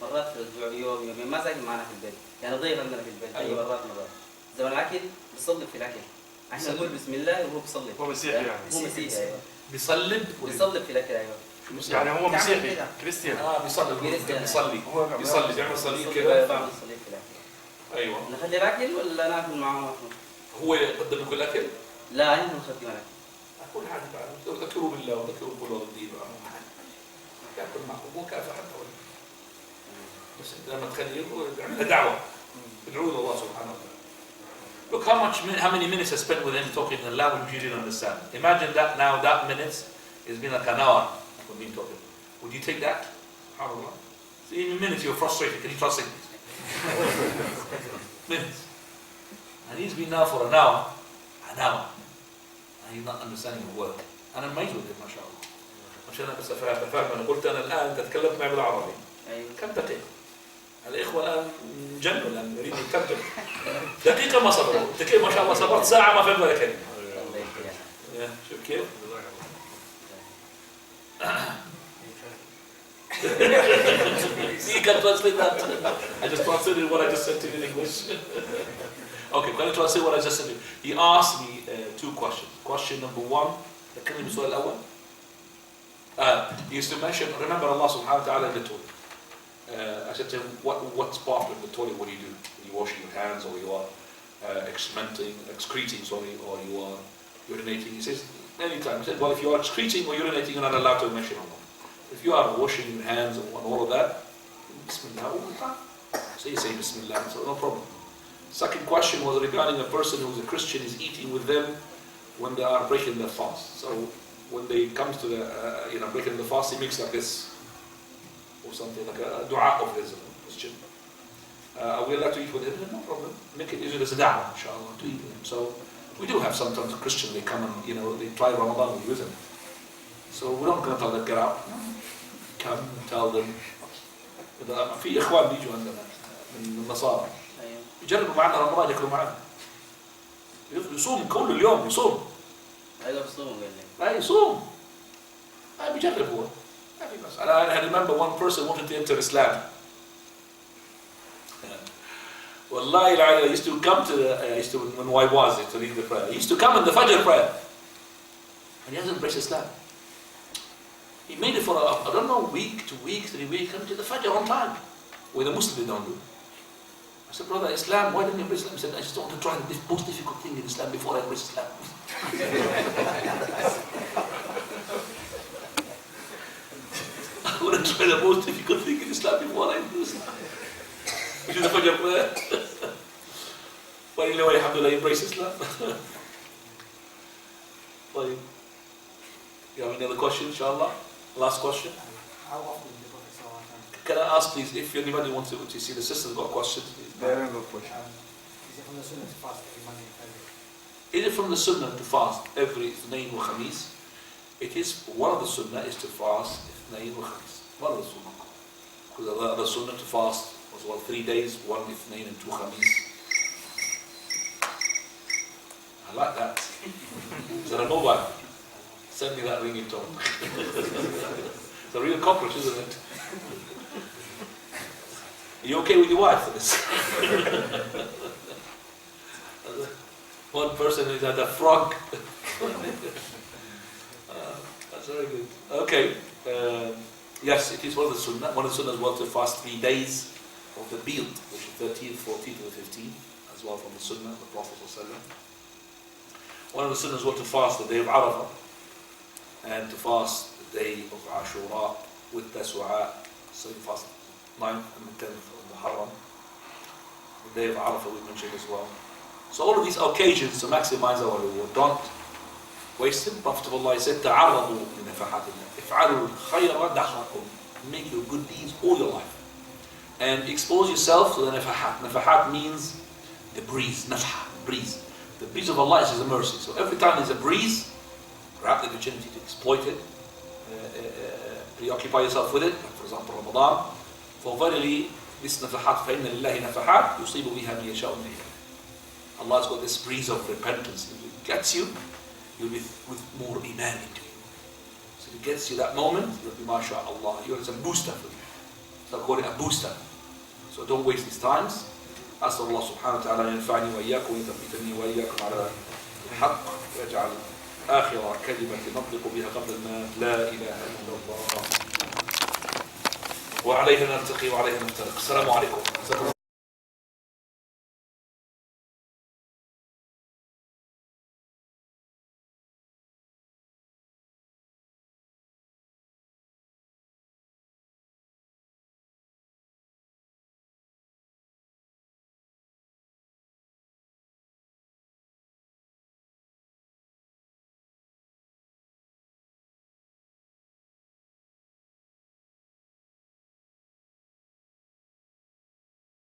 مرات في الاسبوع يومين ما ساكن معنا في البيت يعني ضيف عندنا في البيت أيوة. مرات زمن الاكل بيصلي في الاكل احنا نقول بسم الله وهو بيصلي هو مسيحي يعني. هو مسيحي ايوه بيصلب بيصلي في الاكل ايوه يعني هو مسيحي كريستيان. بيصلي بيعمل صليب كده. بعمل صليب في الاكل ايوه. نخلي الاكل ولا ناكل معه؟ هو يقدم لكم الاكل؟ لا احنا نخلي معه كل حاجه بقى ذكروا بالله وذكروا بالوالدين بقى. ياكل معكم مو كافه حتى ولا بس انت لما تخليه يعمل دعوه ادعوا الله سبحانه وتعالى. Look how many minutes I spent with him talking in a language you didn't understand. Imagine that now that minutes has been like an hour of me talking. Would you take that? SubhanAllah. So even minutes you're frustrated. Can you translate this? Minutes. And he's been now for an hour. And he's not understanding a word. And I'm amazed with him, mashallah. عشان انا بس افهم انا قلت انا الان انت تكلمت معي بالعربي. ايوه كم دقيقة؟ الإخوة الآن جنوا الآن يريد يترجم. دقيقة ما صبروا، أنت كيف ما شاء الله صبرت ساعة ما فهم ولا كلمة. شوف كيف؟ You can translate that. I just translated what I just said to you in English. Okay, can I translate what I just said to you? He asked me two questions. Question number one, ذكرني بالسؤال الأول. He used to mention, remember Allah subhanahu wa ta'ala in the toilet. I said to him, what's part of the toilet? What do? Are you washing your hands, or you are excreting, or you are urinating? He says, anytime. He said, well, if you are excreting or urinating, you're not allowed to mention Allah. If you are washing your hands and all of that, Bismillah all the time. So you say Bismillah, so no problem. Second question was regarding a person who's a Christian is eating with them when they are breaking their fast. So when they come to the, breaking the fast, he makes like this. Or something like a dua of his Christian. Are we allowed to eat with him? No problem. Make it easy as a da'wah, inshallah, to eat with him. So we do have sometimes a Christian, they come and, they try Ramadan with him. So we're not going to tell them, get out. Come and tell them. في إخوان بيجوا عندنا من النصارى. يجربوا معنا رمضان ياكلوا معنا. يصوم كل اليوم يصوم. أيوة بصوم يصوم. بيجرب هو. I remember one person wanted to enter Islam. Wallahi, I used to come to when I was to read the prayer. He used to come in the Fajr prayer. And he hasn't embraced Islam. He made it for, a week, 2 weeks, 3 weeks, come to the Fajr on time. Where the Muslims don't do. I said, brother, Islam, why didn't you embrace Islam? He said, I just want to try the most difficult thing in Islam before I embrace Islam. I want to try the most difficult thing in Islam before I embrace Islam. Which is the Fajr prayer. But anyway, alhamdulillah, embrace Islam. Like, you have any other question, inshallah? Last question. How often did the Prophet sallallahu alaihi wasallam? Can I ask, please, if anybody wants to see the sister's got a question? There is a question. Is it from the Sunnah to fast every Monday and Friday? Is it from the Sunnah to fast every Ithnain wa Khamis? It is, one of the Sunnah is to fast Ithnain wa Khamis. One of the Sunnah. Because the other Sunnah to fast was 3 days, 1 Ithnain and 2 Khamis. I like that. Is that a mobile? Send me that ringing tone. It's a real cockroach, isn't it? Are you okay with your wife for this? One person is at a frog. That's very good. Okay. Yes, it is one of the Sunnah. One of the Sunnah as well to fast 3 days of the Bid, which is 13th, 14th, and 15th, as well from the Sunnah, the Prophet ﷺ. One of the Sunnah as well to fast the day of Arafah, and to fast the day of Ashura with Tasu'a. So you fast 9th and the 10th of Muharram. The day of Arafah we mentioned as well. So all of these occasions to maximize our reward. Don't waste it. Prophet of Allah said, تعرضوا لنفحات الله. افعلوا الخير دهركم. Make your good deeds all your life. And expose yourself to the nafahat. Nafahat means the breeze. Nafha, breeze. The breeze of Allah is His mercy. So every time there's a breeze, grab the opportunity to exploit it. Preoccupy yourself with it. Like for example, Ramadan. For verily, this nafahat, فَإِنَّ لِلَّهِ نَفَحَاتٍ يُصِيبُ بِهَا مَن يَشَاءُ مِنْ عِبَادِهِ. Allah's got this breeze of repentance. If it gets you, you'll be with more iman into you. So if it gets you that moment, you'll be mashallah. It's a booster for you. So I call it a booster. So don't waste these times. أسأل الله سبحانه وتعالى أن ينفعني وإياكم ويثبتني وإياكم على الحق ويجعل آخر كلمة نطلق بها قبل الموت لا إله إلا الله وعليها نلتقي وعليها نفترق. السلام عليكم.